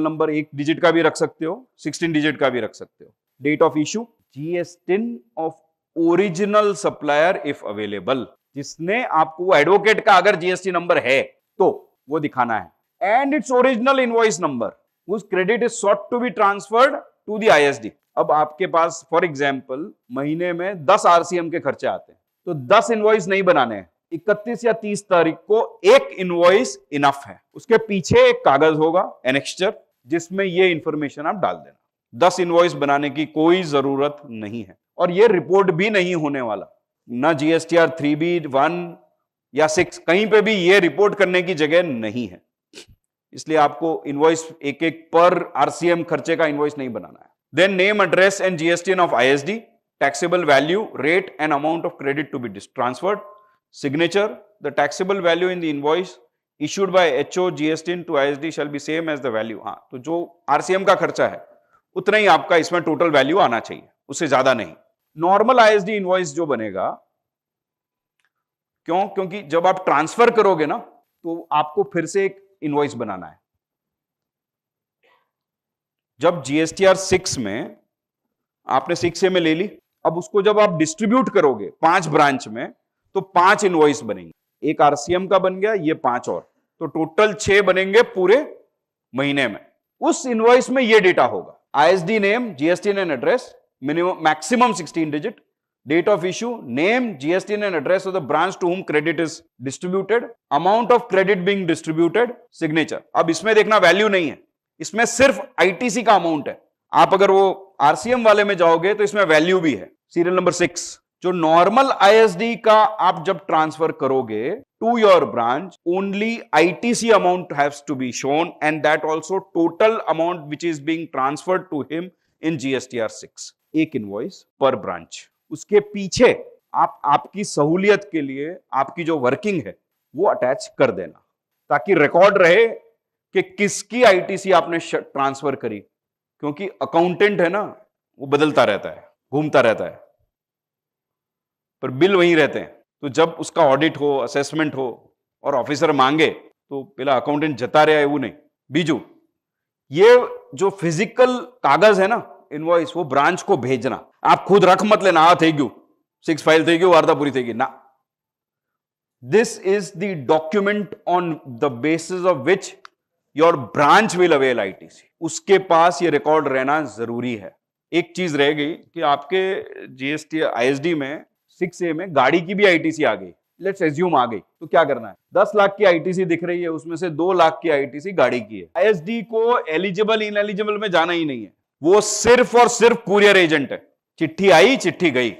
number 1 digit का भी रख सकते हो, 16 डिजिट का भी रख सकते हो। Date of issue, GSTIN of original supplier if available, जिसने आपको एडवोकेट का अगर जीएसटी नंबर है तो वो दिखाना है, and its original invoice number whose credit is sought to be transferred to the ISD. अब आपके पास फॉर एग्जांपल महीने में 10 आरसीएम के खर्चे आते हैं, तो 10 इनवॉइस नहीं बनाने हैं, 31 या 30 तारीख को एक इनवॉइस इनफ है, उसके पीछे एक कागज होगा एनेक्स्चर, जिसमें ये इंफॉर्मेशन आप डाल देना। 10 इनवॉइस बनाने की कोई जरूरत नहीं है, और ये रिपोर्ट भी नहीं होने वाला, ना जीएसटीआर 3B 1 या 6, कहीं पे भी ये रिपोर्ट करने की जगह नहीं है। इसलिए आपको इनवॉइस एक एक पर आरसीएम खर्चे का इनवॉइस नहीं बनाना है। Then name, address and GSTN of ISD, taxable value, rate and amount of credit to be transferred, signature, the taxable value in the invoice issued by HO GSTIN to ISD shall be same as the value. हाँ, तो जो RCM का खर्चा है उतना ही आपका इसमें total value आना चाहिए, उससे ज्यादा नहीं। नॉर्मल आईएसडी इनवॉइस जो बनेगा, क्यों? क्योंकि जब आप ट्रांसफर करोगे ना तो आपको फिर से एक इनवॉइस बनाना है। जब जीएसटीआर 6 में आपने 6A में ले ली, अब उसको जब आप डिस्ट्रीब्यूट करोगे 5 ब्रांच में तो 5 इनवॉइस बनेंगे, एक आरसीएम का बन गया, ये 5 और, तो टोटल 6 बनेंगे पूरे महीने में। उस इनवॉइस में ये डेटा होगा, ISD name, GSTN and address, minimum maximum 16 digit, date of issue, name, GSTN and address of the branch to whom credit is distributed, amount of credit being distributed, signature. अब इसमें देखना value नहीं है, इसमें सिर्फ ITC का amount है। आप अगर वो आरसीएम वाले में जाओगे तो इसमें वैल्यू भी है, सीरियल नंबर 6। जो नॉर्मल आईएसडी का आप जब ट्रांसफर करोगे to your branch, only ITC amount haves to be shown and that also total amount which is being transferred to him in GSTR 6, एक इनवॉइस पर ब्रांच। उसके पीछे आप आपकी सहूलियत के लिए आपकी जो वर्किंग है वो अटैच कर देना, ताकि रिकॉर्ड रहे कि किसकी आईटीसी आपने ट्रांसफर करी, क्योंकि अकाउंटेंट है ना, वो बदलता रहता है, घूमता रहता है, पर बिल वहीं रहते हैं। तो जब उसका ऑडिट हो, असेसमेंट हो और ऑफिसर मांगे तो पहला अकाउंटेंट जता रहा है वो नहीं। बीजू, ये जो फिजिकल कागज है ना इनवॉइस वो ब्रांच को भेजना, आप खुद रख मत लेना, हाँ थैंक यू 6 फाइल थी वार्ता पूरी थी ना. This is the document on the basis of which your branch will avail ITC. उसके पास ये रिकॉर्ड रहना जरूरी है. एक चीज रह गई कि आपके जीएसटी आईएसडी में 6A में गाड़ी की भी आईटीसी आ गई. लेट्स एज्यूम आ गई, तो क्या करना है? 10 लाख की आईटीसी दिख रही है, उसमें से 2 लाख की आईटीसी गाड़ी की है. आईएसडी को एलिजिबल इनएलिजिबल में जाना ही नहीं है, वो सिर्फ और सिर्फ कुरियर एजेंट है. चिट्ठी आई चिट्ठी गई,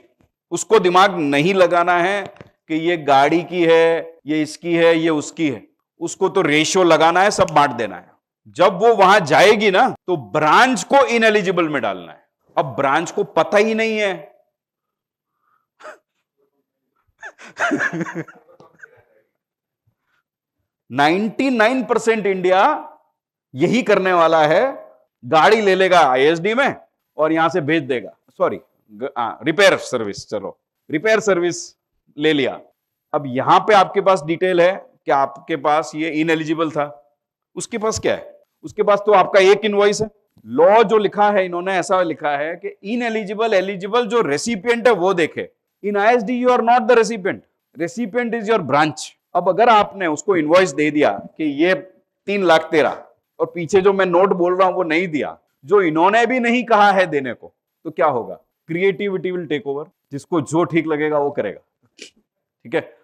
उसको दिमाग नहीं लगाना है कि ये गाड़ी की है, ये इसकी है, ये उसकी है. उसको तो रेशियो लगाना है, सब बांट देना है. जब वो वहां जाएगी ना, तो ब्रांच को इनएलिजिबल में डालना है. अब ब्रांच को पता ही नहीं है 99% इंडिया यही करने वाला है. गाड़ी ले लेगा आईएसडी में और यहां से भेज देगा. सॉरी, रिपेयर सर्विस, चलो रिपेयर सर्विस ले लिया. अब यहां पे आपके पास डिटेल है कि आपके पास ये इनएलिजिबल था. उसके पास क्या है? उसके पास तो आपका एक इनवॉइस है. लॉ जो लिखा है इन्होंने ऐसा लिखा है कि इनएलिजिबल एलिजिबल जो रेसिपिएंट है वो देखे. In ISD you are not the recipient, recipient is your branch. अब अगर आपने उसको इनवॉइस दे दिया कि ये 3 लाख तेरा, और पीछे जो मैं नोट बोल रहा हूं वो नहीं दिया, जो इन्होंने भी नहीं कहा है देने को, तो क्या होगा? Creativity will take over. जिसको जो ठीक लगेगा वो करेगा. ठीक है,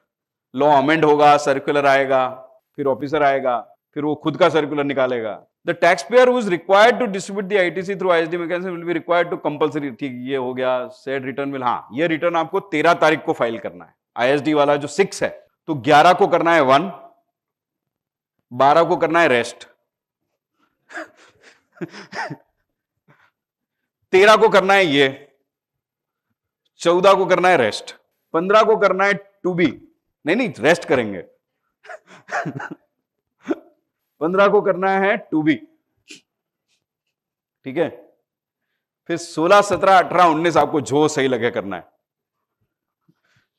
लॉ अमेंड होगा, सर्कुलर आएगा, फिर ऑफिसर आएगा, फिर वो खुद का सर्कुलर निकालेगा. The taxpayer who is required to distribute the ITC through ISD mechanism will be required to compulsory. ठीक, ये हो गया. सेड रिटर्न विल, हाँ ये रिटर्न आपको 13 तारीख को फाइल करना है. आईएसडी वाला जो 6 है, तो 11 को करना है 1, 12 को करना है रेस्ट, 13 को करना है ये, 14 को करना है रेस्ट, 15 को करना है टू बी, नहीं रेस्ट करेंगे. 15 को करना है टू बी. ठीक है, फिर 16, 17, 18, 19 आपको जो सही लगे करना है.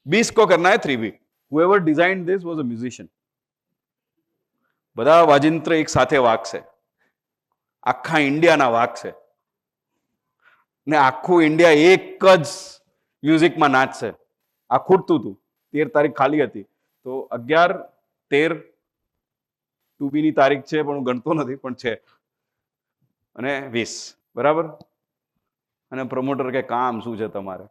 20 को करना है 3B. Whoever designed this was a musician. બધા વાજિંત્ર એક સાથે વાગશે, આખા ઇન્ડિયાના વાગશે ને આખું ઇન્ડિયા એક જ મ્યુઝિકમાં નાચશે. આ ખૂટતું હતું. 13 તારીખ ખાલી હતી, તો 11, 13 2B ની તારીખ છે, પણ હું ગણતો નથી, પણ છે, અને 20 બરાબર. અને પ્રમોટર કે કામ શું છે તમારે?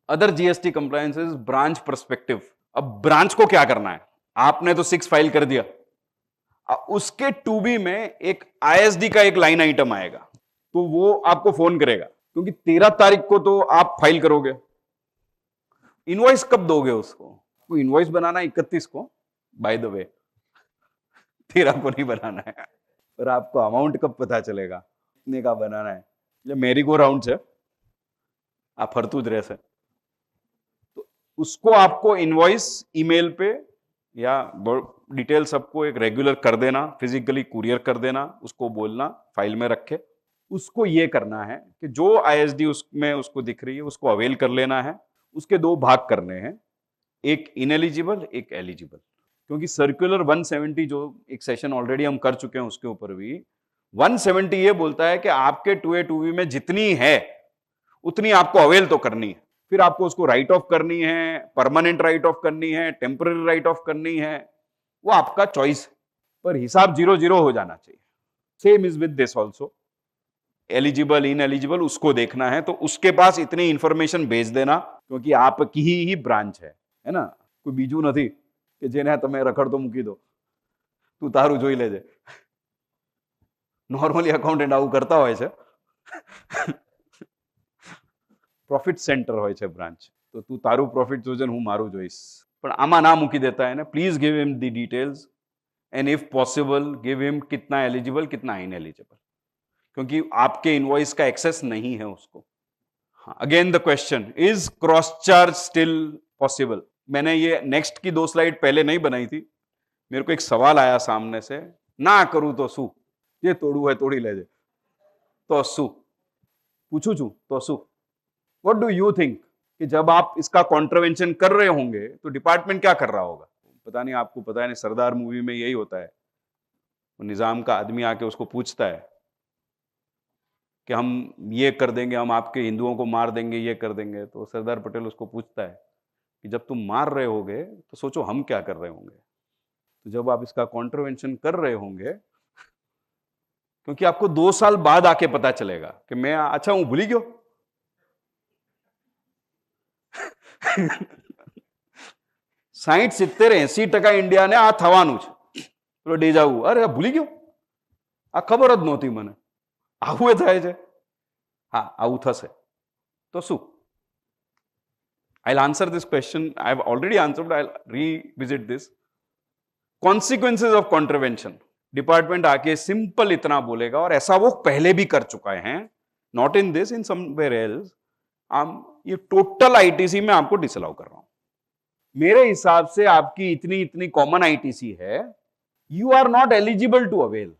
Other GST compliances, branch perspective. अब ब्रांच को क्या करना है? आपने तो 6 फाइल कर दिया, उसके 2B में एक आईएसडी का एक लाइन आइटम आएगा, तो वो आपको फोन करेगा, क्योंकि 13 तारीख को तो आप फाइल करोगे. इनवॉइस कब दोगे उसको? वो इनवॉइस बनाना 31 को, बाय द वे 13 को नहीं बनाना है. पर आपको अमाउंट कब पता चलेगा कितने का बनाना है? ये मेरी गो राउंड है, आप फरतू ज रहશે. तो उसको आपको इनवॉइस ईमेल पे या डिटेल सबको एक रेगुलर कर देना, फिजिकली कुरियर कर देना, उसको बोलना फाइल में रखे. उसको ये करना है कि जो आईएसडी उसमें उसको दिख रही है उसको अवेल कर लेना है. उसके 2 भाग करने हैं, एक इनएलिजिबल, एक एलिजिबल. क्योंकि सर्कुलर 170 जो एक सेशन ऑलरेडी हम कर चुके हैं, उसके ऊपर भी 170 ये बोलता है कि आपके 2A 2B में जितनी है उतनी आपको अवेल तो करनी है. फिर आपको उसको राइट ऑफ करनी है, परमानेंट राइट ऑफ करनी है, टेम्पररी राइट ऑफ करनी है, वो आपका चॉइस है, पर हिसाब 0-0 हो जाना चाहिए. Same is with this also. Eligible ineligible उसको देखना है, तो उसके पास इतनी इंफॉर्मेशन भेज देना, क्योंकि आपकी ही ब्रांच है ना. कोई बीजू नहीं कि जेने तमे रखड़तो मूकी दो, तू तारू જોઈ લેજે. नॉर्मली अकाउंटेंट આવું કરતા હોય છે. પ્રોફિટ સેન્ટર હોય છે બ્રાન્ચ, તો તું તારું પ્રોફિટ જોજે, હું મારું જોઈશ. પણ આમાં ના મૂકી દેતા એને. Please give him the details and if possible give him कितना एलिजिबल कितना इनएलिजिबल, क्योंकि आपके इनवॉइस का एक्सेस नहीं है उसको. Again the question, is cross charge still possible? मैंने ये नेक्स्ट की 2 स्लाइड पहले नहीं बनाई थी. मेरे को एक सवाल आया सामने से, ना करूं तो शू, ये तोड़ू है तोड़ी लेजे, तो शू पूछू छू तो शू. व्हाट डू यू थिंक कि जब आप इसका कॉन्ट्रवेंशन कर रहे होंगे तो डिपार्टमेंट क्या कर रहा होगा? पता नहीं, आपको पता है नहीं, सरदार मूवी में यही होता है, निजाम का आदमी आके उसको पूछता है कि हम ये कर देंगे, हम आपके हिंदुओं को मार देंगे, ये कर देंगे। तो सरदार पटेल उसको पूछता है कि जब तुम मार रहे होगे तो सोचो हम क्या कर रहे होंगे। तो जब आप इसका कॉन्ट्रवेंशन कर रहे होंगे, क्योंकि आपको 2 साल बाद आके पता चलेगा कि मैं अच्छा हूं, भूली क्यों। 60-70-80% इंडिया ने आ थवानुं છે પેલો ડેજાવુ, અરે ભૂલી ગયો, આ ખબર જ નહોતી મને, આવું એ થાય છે। હા, આવું થશે તો શું? I'll answer this question. I've already answered, I'll revisit this. Consequences of contravention. Department आके सिंपल इतना बोलेगा, और ऐसा वो पहले भी कर चुका है, not in this, in somewhere else. ये टोटल आईटीसी में आपको डिसअलाउ कर रहा हूं। मेरे हिसाब से आपकी इतनी इतनी कॉमन आईटीसी है, you are not eligible to avail.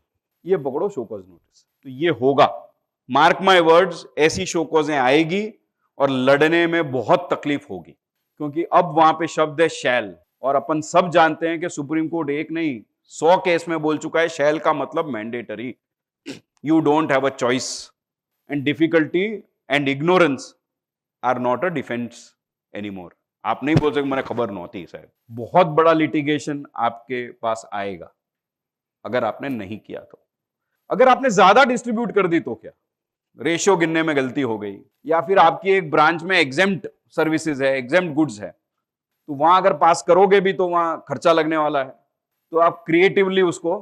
ये पकड़ो शोकॉज नोटिस, तो ये होगा, मार्क माय वर्ड्स, ऐसी शोकॉजें आएगी और लड़ने में बहुत तकलीफ होगी, क्योंकि अब वहां पे शब्द है शैल, और अपन सब जानते हैं कि सुप्रीम कोर्ट एक नहीं 100 केस में बोल चुका है शैल का मतलब mandatory. You don't have a choice, and difficulty and ignorance are not a defence anymore. आप नहीं बोल सकते मैंने खबर नहोती साहब। बहुत बड़ा लिटिगेशन आपके पास आएगा अगर आपने नहीं किया तो। अगर आपने ज्यादा डिस्ट्रीब्यूट कर दी तो क्या, रेशियो गिनने में गलती हो गई, या फिर आपकी एक ब्रांच में एग्जेम्प्ट सर्विसेज है, एग्जेम्प्ट गुड्स है, तो वहां अगर पास करोगे भी तो वहां खर्चा लगने वाला है, तो आप क्रिएटिवली उसको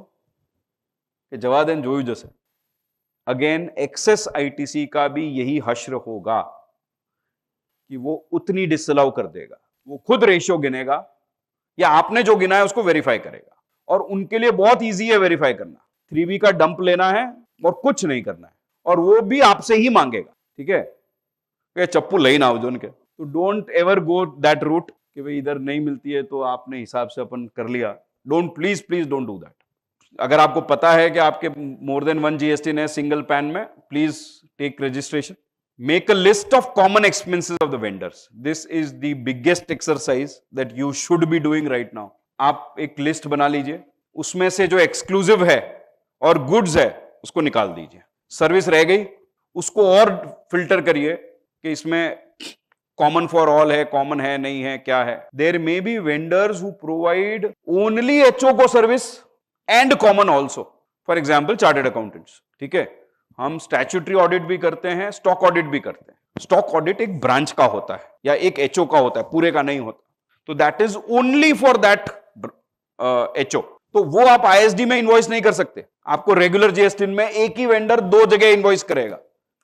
जवाब दें जोयू जैसे। अगेन एक्सेस आईटीसी का भी यही हश्र होगा कि वो उतनी डिसअलाउ कर देगा, वो खुद रेशियो गिनेगा या आपने जो गिना है उसको वेरीफाई करेगा, और उनके लिए बहुत इजी है वेरीफाई करना। 3B का डंप लेना है और कुछ नहीं करना है, और वो भी आपसे ही मांगेगा, ठीक है, चप्पू ले ना जो उनके। तो don't ever go that route कि भाई इधर नहीं मिलती है तो आपने हिसाब से अपन कर लिया। Don't, please please don't do that. अगर आपको पता है कि आपके मोर देन 1 जीएसटी ने सिंगल पैन में, please take registration. Make a list of common expenses of the vendors. This is the biggest exercise that you should be doing right now. आप एक लिस्ट बना लीजिए, उसमें से जो एक्सक्लूसिव है और गुड्स है उसको निकाल दीजिए। सर्विस रह गई उसको और फिल्टर करिए कि इसमें कॉमन फॉर ऑल है, कॉमन है, नहीं है, क्या है। There may be vendors who provide only HO को service and common also. For example chartered accountants, ठीक है, हम स्टैट्यूटरी ऑडिट भी करते हैं, स्टॉक ऑडिट भी करते हैं। स्टॉक ऑडिट एक ब्रांच का होता है या एक एचओ का होता है, पूरे का नहीं होता, तो that is only for that HO. तो वो आप आईएसडी में इनवॉइस नहीं कर सकते, आपको रेगुलर जीएसटी में एक ही वेंडर 2 जगह इनवॉइस करेगा।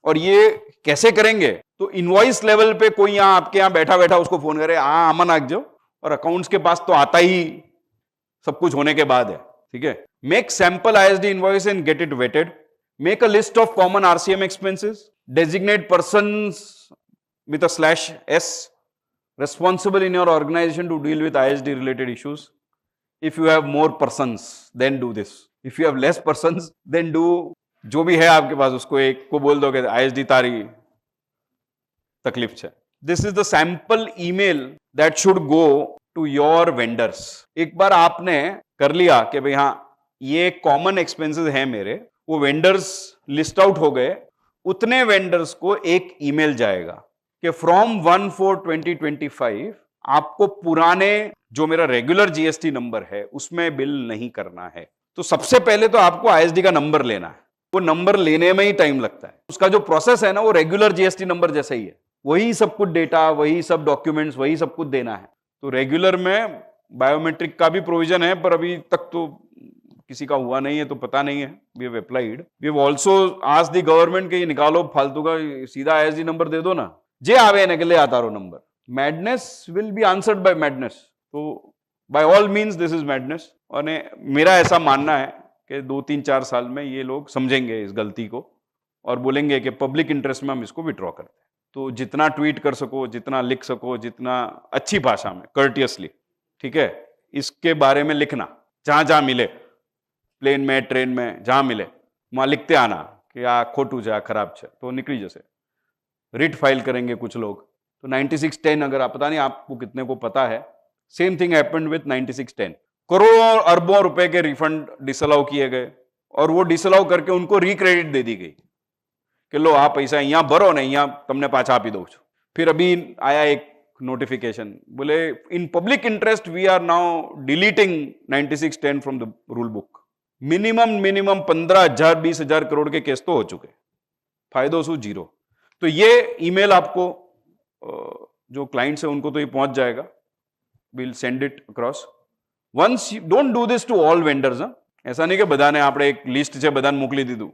और ये कैसे करेंगे, तो इनवॉइस लेवल पे कोई यहां आपके यहां बैठा बैठा उसको फोन करे, हाँ अमन आ जाओ, और अकाउंट्स के पास तो आता ही सब कुछ होने के बाद है, ठीक है। Make sample ISD invoice and get it vetted. Make a list of common RCM expenses. Designate persons with a /S responsible in your organization to deal with ISD related issues. If you have more persons, then do this. If you have less persons, then do जो भी है आपके पास उसको एक को बोल दो कि ISD तारी तकलीफ है। This is the sample email that should go to your vendors. एक बार आपने कर लिया कि भाई हाँ ये कॉमन एक्सपेंसेस है मेरे, वो वेंडर्स लिस्ट आउट हो गए, उतने वेंडर्स को एक ईमेल जाएगा कि फ्रॉम 1/4/2025 आपको पुराने जो मेरा रेगुलर जीएसटी नंबर है उसमें बिल नहीं करना है। तो सबसे पहले तो आपको आईएसडी का नंबर लेना है, वो नंबर लेने में ही टाइम लगता है। उसका जो प्रोसेस है ना वो रेगुलर जीएसटी नंबर जैसा ही है, वही सब कुछ डेटा, वही सब डॉक्यूमेंट्स, वही सब कुछ देना है। तो रेगुलर में बायोमेट्रिक का भी प्रोविजन है, पर अभी तक तो किसी का हुआ नहीं है, तो पता नहीं है। We have applied, we have also asked the government कि निकालो फालतू का, सीधा आईएसडी नंबर दे दो ना, जे आवे ने के लिए आता row number. Madness will be answered by madness, तो by all means this is madness. और मेरा ऐसा मानना है कि 2-3-4 साल में ये लोग समझेंगे इस गलती को और बोलेंगे कि पब्लिक इंटरेस्ट में हम इसको विड्रॉ करते हैं। तो जितना ट्वीट कर सको, जितना लिख सको, जितना अच्छी भाषा में, कर्टियसली, ठीक है, इसके बारे में लिखना, जहां जहां मिले, प्लेन में, ट्रेन में, जहां मिले वहां लिखते आना कि आ खोटू है, खराब है, तो निकली जैसे रिट फाइल करेंगे कुछ लोग। तो 9610 अगर आप, पता नहीं आपको कितने को पता है, सेम थिंग हैपेंड विद 9610। करोड़ों अरबों रुपए के रिफंड डिसअलाउ किए गए और वो डिसअलाउ करके उनको रिक्रेडिट दे दी गई કે લો આ પૈસા અહીંયા ભરો ને અહીંયા તમને પાછા આપી દઉં છું. फिर अभी आया एक नोटिफिकेशन, बोले in public interest we are now deleting 9610 from the rule book. Minimum 15,000 20,000 crore के केस तो हो चुके, फायदो शू? जीरो. तो ये ईमेल आपको जो क्लाइंट्स है उनको तो ये पहुंच जाएगा. Will send it across. Once don't do this to all vendors. ऐसा नहीं कि बधाने આપણે એક લિસ્ટ છે બધાને મોકલી દીધું.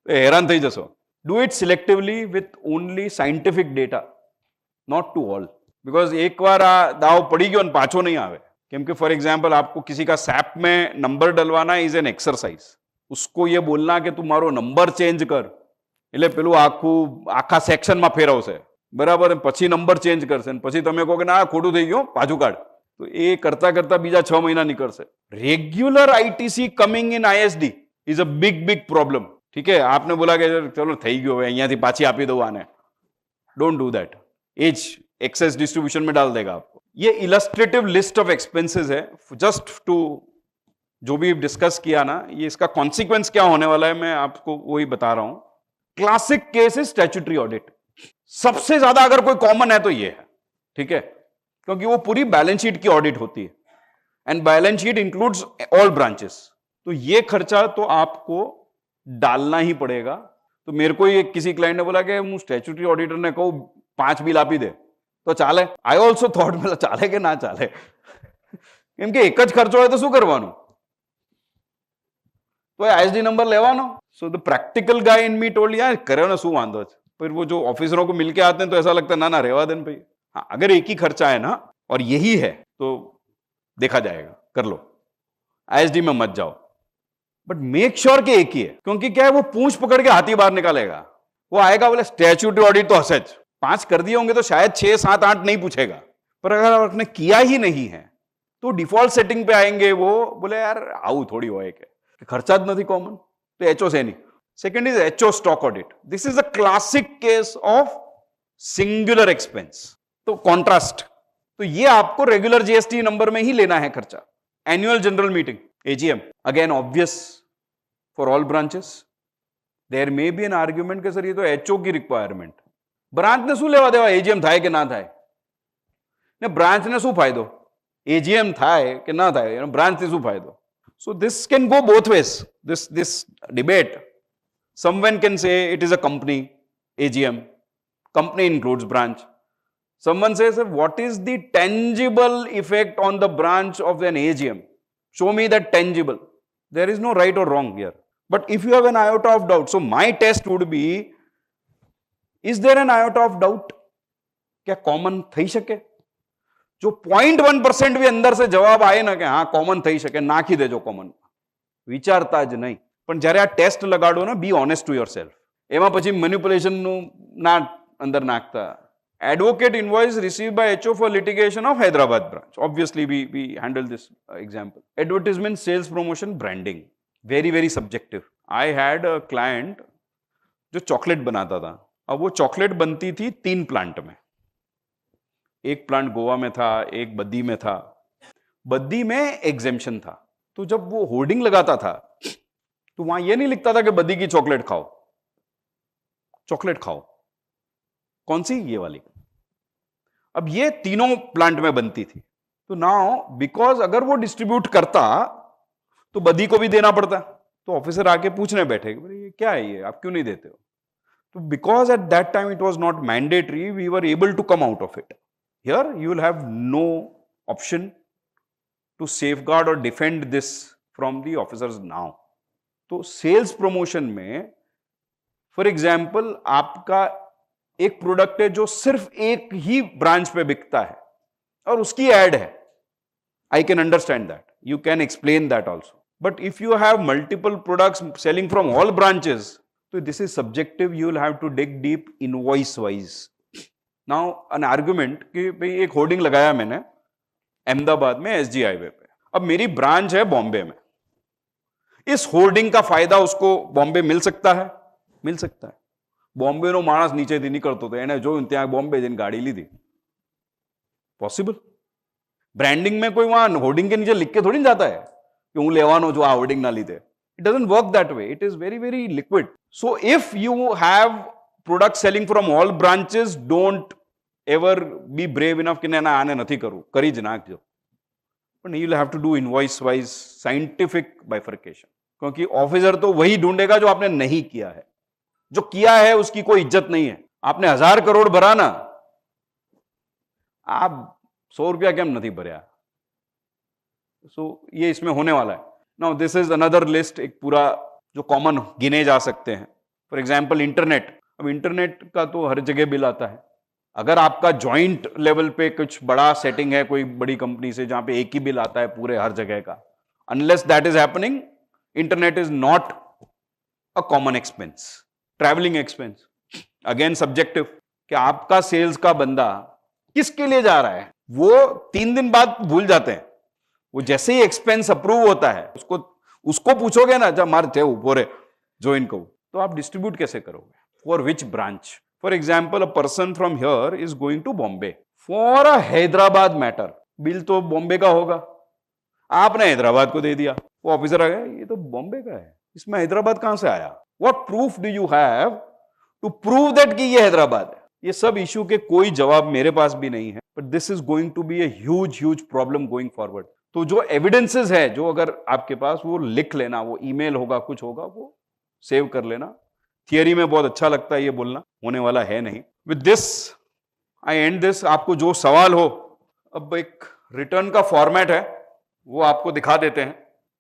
हैरान થઈ જશો. Do it selectively with only scientific data, not to all. Because एक बार दाव पड़ी गयो पाछो नहीं आवे. કેમ કે फॉर एग्जाम्पल आपको किसी का सैप में नंबर डलवाना इज एन एक्सरसाइज. उसको ये बोलना कि तू मारो नंबर चेंज कर એટલે પેલું આખા સેક્શનમાં ફેરવશે, બરાબર, પછી નંબર ચેન્જ કરશે, પછી તમે કહો કે ના ખોટું થઈ ગયું પાછું કાઢ, તો એ કરતા કરતા બીજા 6 મહિના નીકળશે. Regular ITC coming in ISD is a big problem. ठीक है, आपने बोला कि चलो થઈ ગયો હવે અહીંયાથી પાછી આપી દઉં આને. Don't do that. As access distribution में डाल देगा आपको. ये इलस्ट्रेटिव लिस्ट ऑफ एक्सपेंसेस है, जस्ट टू जो भी डिस्कस किया ना, ये इसका कॉन्सिक्वेंस क्या होने वाला है मैं आपको वही बता रहा हूं. Classic case is statutory audit. सबसे ज्यादा अगर कोई कॉमन है तो ये है. ठीक है, क्योंकि वो पूरी बैलेंस शीट की ऑडिट होती है and balance sheet includes all branches. तो ये खर्चा तो आपको डालना ही पड़ेगा. तो मेरे को एक किसी क्लाइंट ने बोला कि હું સ્ટેચ્યુટરી ઓડિટર ને કહું 5 બિલ આપી દે તો ચાલે. આઈ ઓલ્સો થોટ મેં ચાલે કે ના ચાલે, કેમ કે એક જ ખર્ચો હોય તો શું કરવાનું, તો આઈએસડી નંબર લેવાનો. So the practical guy in me told यार करे ना શું વાંધો છે. फिर वो जो ऑफिसरों को मिलके आते हैं तो ऐसा लगता है ना ना रेवा देन भाई. हाँ, अगर एक ही खर्चा है ना और यही है तो देखा जाएगा, कर लो, आईएसडी में मत जाओ. बट मेक श्योर कि एक ही है, क्योंकि क्या है वो पूंछ पकड़ के हाथी बाहर निकालेगा. वो आएगा बोले स्टैट्यूटरी ऑडिट तो हंसे 5 कर दिए होंगे तो शायद 6 7 8 नहीं पूछेगा. पर अगर आपने किया ही नहीं है तो डिफॉल्ट सेटिंग पे आएंगे वो, बोले यार आऊ थोड़ी होए के खर्चा ज नहीं कॉमन, तो एचओ से नहीं. Second is HO stock audit. This is a classic case of singular expense. तो कॉन्ट्रास्ट, तो ये आपको रेगुलर जीएसटी नंबर में ही लेना है खर्चा. Annual general meeting AGM, again obvious for all branches. There may be an argument के sir ये तो एचओ की रिक्वायरमेंट, ब्रांच ने શું લેવા દેવા एजीएम થાય કે ના થાય ને, બ્રાન્ચ ને શું ફાયદો, एजीएम થાય કે ના થાય, બ્રાન્ચ થી શું ફાયદો. So this can go both ways, this debate. Someone can say it is a company, AGM, company includes branch. Someone says what is the tangible effect on the branch of an AGM, show me that tangible. There is no right or wrong here, but if you have an iota of doubt, so my test would be, is there an iota of doubt, क्या common થઈ શકે? जो 0.1% भी अंदर से जवाब आए ना कि हाँ कॉमन થઈ શકે, નાખી દેજો કોમન, વિચારતા જ નહીં. પણ જ્યારે આ ટેસ્ટ લગાડો ને, બી ઓનેસ્ટ ટુ યોરસેલ્ફ. એમાં પછી મેનિપ્યુલેશનનું ના અંદર નાખતા. Advocate invoice receive by HO for litigation of Hyderabad branch. Obviously we handle this example. Advertisement, sales promotion, branding, very subjective. I had a client जो चॉकलेट बनाता था. अब वो चॉकलेट बनती थी 3 प्लांट में. एक प्लांट गोवा में था, एक बद्दी में था. बद्दी में एग्जेम्पशन था, तो जब वो होर्डिंग लगाता था तो वहां ये नहीं लिखता था कि बद्दी की चॉकलेट खाओ. चॉकलेट खाओ कौन सी, ये वाली. अब ये तीनों प्लांट में बनती थी. तो नाउ बिकॉज अगर वो डिस्ट्रीब्यूट करता तो बद्दी को भी देना पड़ता. तो ऑफिसर आके पूछने बैठे कि ये क्या है, ये आप क्यों नहीं देते हो. तो because at that time it was not mandatory, we were able to come out of it. Here you will have no option to safeguard or defend this from the officers now. तो sales promotion में for example आपका एक product है जो सिर्फ एक ही branch पे बिकता है और उसकी एड है, I can understand that, you can explain that also. But if you have multiple products selling from all branches, तो this is subjective. You will have to dig deep invoice wise. Now an argument कि भाई एक hoarding लगाया मैंने अहमदाबाद में SG highway पे. अब मेरी ब्रांच है बॉम्बे में. इस होर्डिंग का फायदा उसको बॉम्बे मिल सकता है, मिल सकता है. बॉम्बे नो मानस नीचे थी निकलतो तो एने जो ત્યાં बॉम्बे जन गाड़ी ली थी, पॉसिबल. ब्रांडिंग में कोई वहां होर्डिंग के नीचे लिख के थोड़ी जाता है कि हूं लेवानो जो आ होर्डिंग ना लीधे. It doesn't work that way. It is very, very liquid. So if you have products selling from all branches, don't ever be brave enough कि ना आने नहीं करूँ, करी जनाक जो. But you will have to do invoice wise scientific bifurcation. क्योंकि officer तो वही ढूंढेगा जो आपने नहीं किया है. जो किया है उसकी कोई इज्जत नहीं है. आपने 1000 करोड़ भरा ना, आप 100 रुपया क्या नहीं भरया. सो ये इसमें होने वाला है. Now this is another list, एक पूरा जो कॉमन गिने जा सकते हैं. For example internet. अब इंटरनेट का तो हर जगह बिल आता है. अगर आपका जॉइंट लेवल पे कुछ बड़ा सेटिंग है कोई बड़ी कंपनी से जहां पे एक ही बिल आता है पूरे हर जगह का, unless that is happening, internet is not a common expense. Travelling expense again subjective, कि आपका सेल्स का बंदा किसके लिए जा रहा है वो 3 दिन बाद भूल जाते हैं. वो जैसे ही एक्सपेंस अप्रूव होता है उसको पूछोगे ना, जब मारते ऊपर जो इनको, तो आप डिस्ट्रीब्यूट कैसे करोगे, for which branch. For example, a person from here is going to Bombay for a Hyderabad matter. Bill तो बॉम्बे का होगा, आपने हैदराबाद को दे दिया. वो ऑफिसर आ गया, ये तो बॉम्बे का है, इसमें हैदराबाद कहां से आया. What proof do you have to prove that कि ये हैदराबाद है. ये सब इश्यू के कोई जवाब मेरे पास भी नहीं है. But this is going to be a huge problem going forward. तो जो एविडेंसेस है, जो अगर आपके पास, वो लिख लेना, वो ईमेल होगा, कुछ होगा, वो सेव कर लेना. थियरी में बहुत अच्छा लगता है ये बोलना, होने वाला है नहीं. With this I and this. आपको जो सवाल हो, अब एक रिटर्न का फॉर्मेट है वो आपको दिखा देते हैं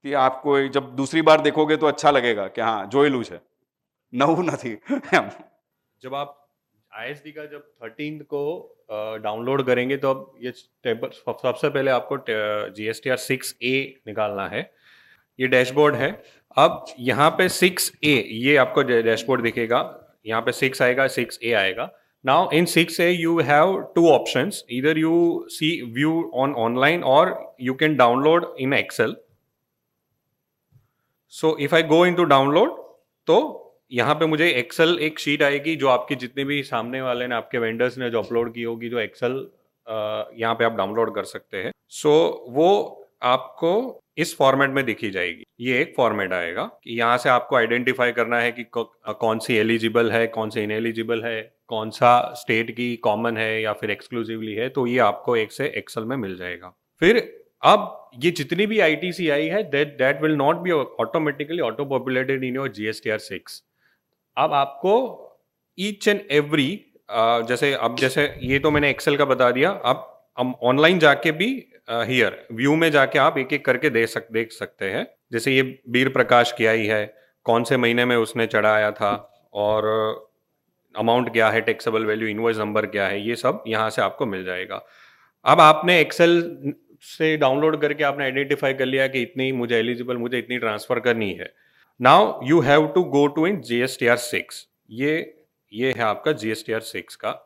कि आपको जब दूसरी बार देखोगे तो अच्छा लगेगा कि हाँ जोइलूज है, नहू नहीं. जब आप ISD का जब 13 को डाउनलोड करेंगे तो अब ये सबसे पहले आपको GSTR 6A निकालना है. ये डैशबोर्ड है. अब यहाँ पे 6A, ये आपको डैशबोर्ड दिखेगा. यहाँ पे 6 आएगा, 6A आएगा. Now in 6A you have 2 options. Either you see view on online or you can download in Excel. So if I go into download, तो यहाँ पे मुझे एक्सेल एक शीट आएगी जो आपकी जितने भी सामने वाले ने, आपके वेंडर्स ने जो अपलोड की होगी, जो एक्सेल यहाँ पे आप डाउनलोड कर सकते हैं. सो वो आपको इस फॉर्मेट में दिखी जाएगी. ये एक फॉर्मेट आएगा कि यहाँ से आपको आइडेंटिफाई करना है कि कौन सी एलिजिबल है, कौन सी इनएलिजिबल है, कौन सा स्टेट की कॉमन है या फिर एक्सक्लूसिवली है. तो ये आपको एक से एक्सेल में मिल जाएगा. फिर अब ये जितनी भी ITC आई है, that will not be automatically auto populated in your GSTR 6. अब आपको ईच एंड एवरी, जैसे ये तो मैंने एक्सेल का बता दिया. अब हम ऑनलाइन जाके भी हियर व्यू में जाके आप एक एक करके देख सकते हैं. जैसे ये वीर प्रकाश की आई है, कौन से महीने में उसने चढ़ाया था और अमाउंट क्या है, टैक्सेबल वैल्यू, इनवॉइस नंबर क्या है, ये सब यहाँ से आपको मिल जाएगा. अब आपने एक्सेल से डाउनलोड करके आपने आइडेंटिफाई कर लिया कि इतनी मुझे एलिजिबल, मुझे इतनी ट्रांसफर करनी है. Now you have to go to in GSTR 6. ये है आपका GSTR 6 का.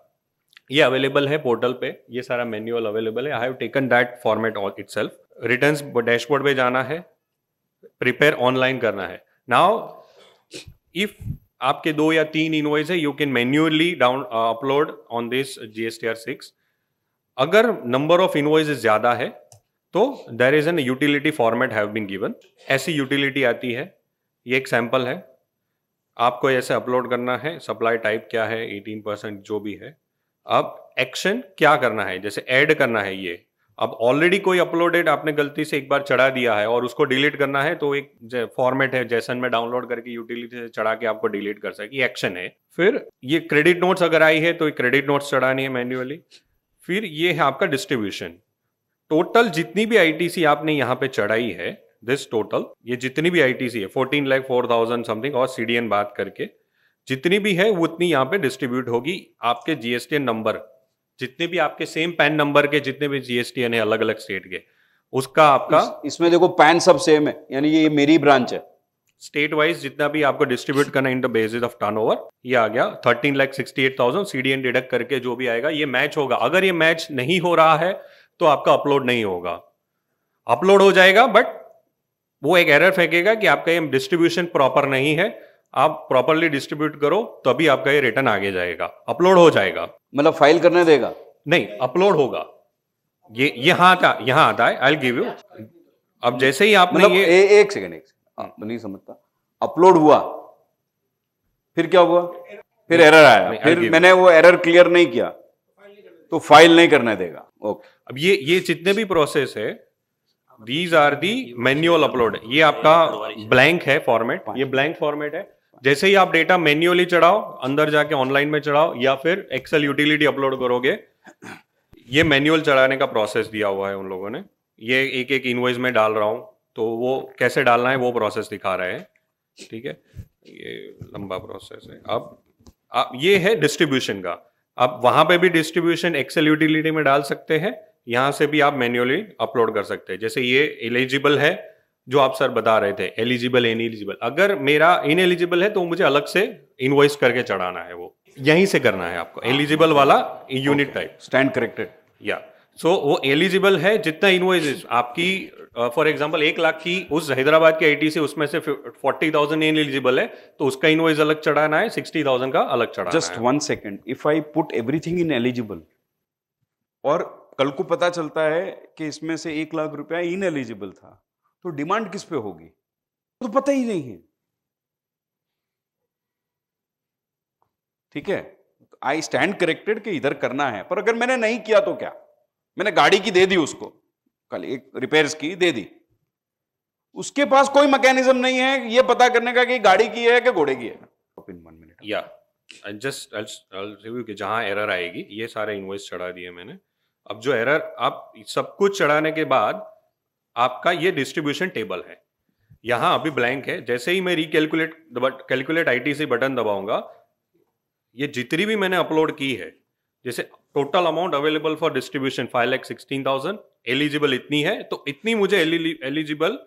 ये अवेलेबल है पोर्टल पे, ये सारा मैन्युअल अवेलेबल है. I have taken that format all itself. Returns dashboard पे जाना है, प्रिपेयर ऑनलाइन करना है. नाउ इफ आपके 2 या 3 इनवॉइस है, you can manually upload on this GSTR 6. अगर नंबर ऑफ इनवॉइसेस ज्यादा है तो there is an utility format have been given. ऐसी यूटिलिटी आती है. ये एक सैंपल है. आपको ऐसे अपलोड करना है. सप्लाई टाइप क्या है, 18% जो भी है. अब एक्शन क्या करना है, जैसे ऐड करना है. ये अब ऑलरेडी कोई अपलोडेड आपने गलती से एक बार चढ़ा दिया है और उसको डिलीट करना है, तो एक फॉर्मेट है जेसन में डाउनलोड करके यूटिलिटी से चढ़ा के आपको डिलीट कर सके. ये एक्शन है. फिर ये क्रेडिट नोट्स अगर आई है तो क्रेडिट नोट्स चढ़ानी है मैन्युअली. फिर ये है आपका डिस्ट्रीब्यूशन. टोटल जितनी भी ITC आपने यहाँ पे चढ़ाई है, दिस टोटल, ये जितनी भी ITC है 14,04,000 समथिंग और CDN बात करके जितनी भी है उतनी यहाँ पे डिस्ट्रीब्यूट होगी. आपके GSTN नंबर जितने भी आपके सेम पैन नंबर के जितने भी GSTN है अलग अलग स्टेट के, उसका आपका इसमें देखो पैन सब सेम है, यानी ये मेरी ब्रांच है. स्टेट वाइज जितना भी आपको डिस्ट्रीब्यूट करना in the basis of turnover, ये आ गया 13,68,000. CDN डिडक्ट करके जो भी आएगा ये मैच होगा. अगर ये मैच नहीं हो रहा है तो आपका अपलोड नहीं होगा. अपलोड हो जाएगा बट वो एक एरर फेंकेगा कि आपका ये डिस्ट्रीब्यूशन प्रॉपर नहीं है. आप प्रॉपरली डिस्ट्रीब्यूट करो तभी आपका ये रिटर्न आगे जाएगा. अपलोड हो जाएगा, मतलब फाइल करने देगा नहीं, अपलोड होगा. ये यहाँ आता है. I will give you. अब जैसे ही आपने मतलब एक सेकंड नहीं समझता. अपलोड हुआ, फिर क्या हुआ, फिर एरर आया, फिर मैंने वो एरर क्लियर नहीं किया तो फाइल नहीं करने देगा। ओके, अब ये जितने भी प्रोसेस है, these are the manual upload. ये आपका ब्लैंक है फॉर्मेट, ये ब्लैंक फॉर्मेट है। जैसे ही आप डेटा मैन्युअली चढ़ाओ, अंदर जाके ऑनलाइन में चढ़ाओ या फिर एक्सेल यूटिलिटी अपलोड करोगे, ये मैन्युअल चढ़ाने का प्रोसेस दिया हुआ है उन लोगों ने। ये एक एक इनवॉइस में डाल रहा हूं, तो वो कैसे डालना है वो प्रोसेस दिखा रहे हैं। ठीक है, ये लंबा प्रोसेस है। अब ये है डिस्ट्रीब्यूशन का। अब वहां पे भी डिस्ट्रीब्यूशन एक्सेल यूटिलिटी में डाल सकते हैं, यहां से भी आप मैन्युअली अपलोड कर सकते हैं। जैसे ये एलिजिबल है जो आप सर बता रहे थे, एलिजिबल इनएलिजिबल। अगर मेरा इनएलिजिबल है तो मुझे अलग से इनवॉइस करके चढ़ाना है, वो यहीं से करना है आपको। एलिजिबल वाला यूनिट टाइप स्टैंड करेक्टेड, या सो वो एलिजिबल है। जितना इनवॉइस आपकी फॉर एग्जांपल 1 लाख की उस हैदराबाद के आईटी से, उसमें से 40,000 इनएलिजिबल है, तो उसका इनवॉइस अलग चढ़ाना है, 60,000 का अलग चढ़ाना है। Just 1 second, if I put everything in eligible और कल को पता चलता है कि इसमें से 1 लाख रुपया इनएलिजिबल था, तो डिमांड किस पे होगी, तो पता ही नहीं है। ठीक है, आई स्टैंड करेक्टेड कि इधर करना है, पर अगर मैंने नहीं किया तो क्या, मैंने गाड़ी की दे दी उसको, कल एक रिपेयर्स की दे दी, उसके पास कोई मैकेनिज्म नहीं है ये पता करने का कि गाड़ी की है कि घोड़े की है। इन 1 मिनट या जस्ट रिव्यू कि जहां एरर आएगी, ये सारे इनवॉइस चढ़ा दिए मैंने। अब जो एरर, आप सब कुछ चढ़ाने के बाद आपका ये डिस्ट्रीब्यूशन टेबल है, यहां अभी ब्लैंक है। जैसे ही मैं कैलकुलेट आईटीसी बटन दबाऊंगा, ये जितनी भी मैंने अपलोड की है, जैसे total amount available for distribution 5,16,000, eligible इतनी है, तो इतनी मुझे एलिजिबल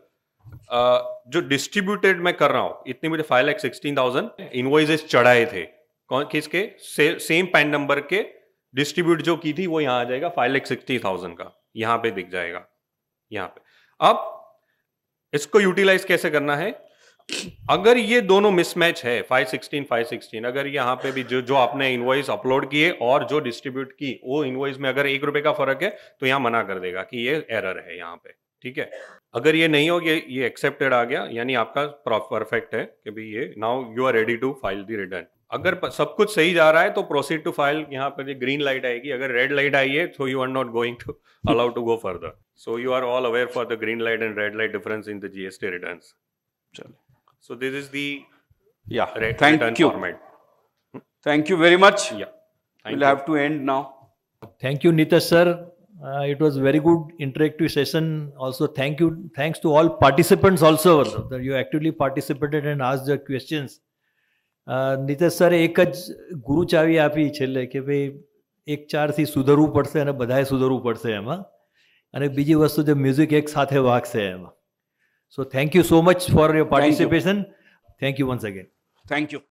जो डिस्ट्रीब्यूटेड मैं कर रहा हूं, इतनी मुझे 5,16,000 इनवॉइसेस चढ़ाए थे। कौन किसके? सेम पैन नंबर के डिस्ट्रीब्यूट जो की थी वो यहां आ जाएगा, 5,60,000 का यहां पे दिख जाएगा यहां पे। अब इसको यूटिलाइज कैसे करना है? अगर ये दोनों मिसमैच है 516, अगर यहाँ पे भी जो आपने इनवॉइस अपलोड किए और जो डिस्ट्रीब्यूट की वो इनवॉइस में अगर 1 रुपए का फर्क है, तो यहाँ मना कर देगा कि ये एरर है यहाँ पे। ठीक है, अगर ये नहीं हो, ये एक्सेप्टेड आ गया, यानी आपका परफेक्ट है कि भाई ये now you are ready to file the return. अगर सब कुछ सही जा रहा है तो प्रोसीड टू फाइल, यहाँ पर ग्रीन लाइट आएगी। अगर रेड लाइट आई है तो you are not going to allow to go further. So you are all aware for the green light and red light difference in the GST returns. चलो, so this is the thank you format. Thank you very much. Yeah, we'll have to end now. Thank you, Nitesh sir. It was very good interactive session. Also, thanks to all participants also that you actively participated and asked the questions. Nitesh sir એક જ ગુરુ ચાવી આપી છેલ્લે કે ભાઈ 1-4 થી સુધરવું પડશે અને બધાએ સુધરવું પડશે એમાં, અને બીજી વસ્તુ જે મ્યુઝિક એક સાથે વાગશે એમાં. So thank you so much for your participation. Thank you once again. Thank you.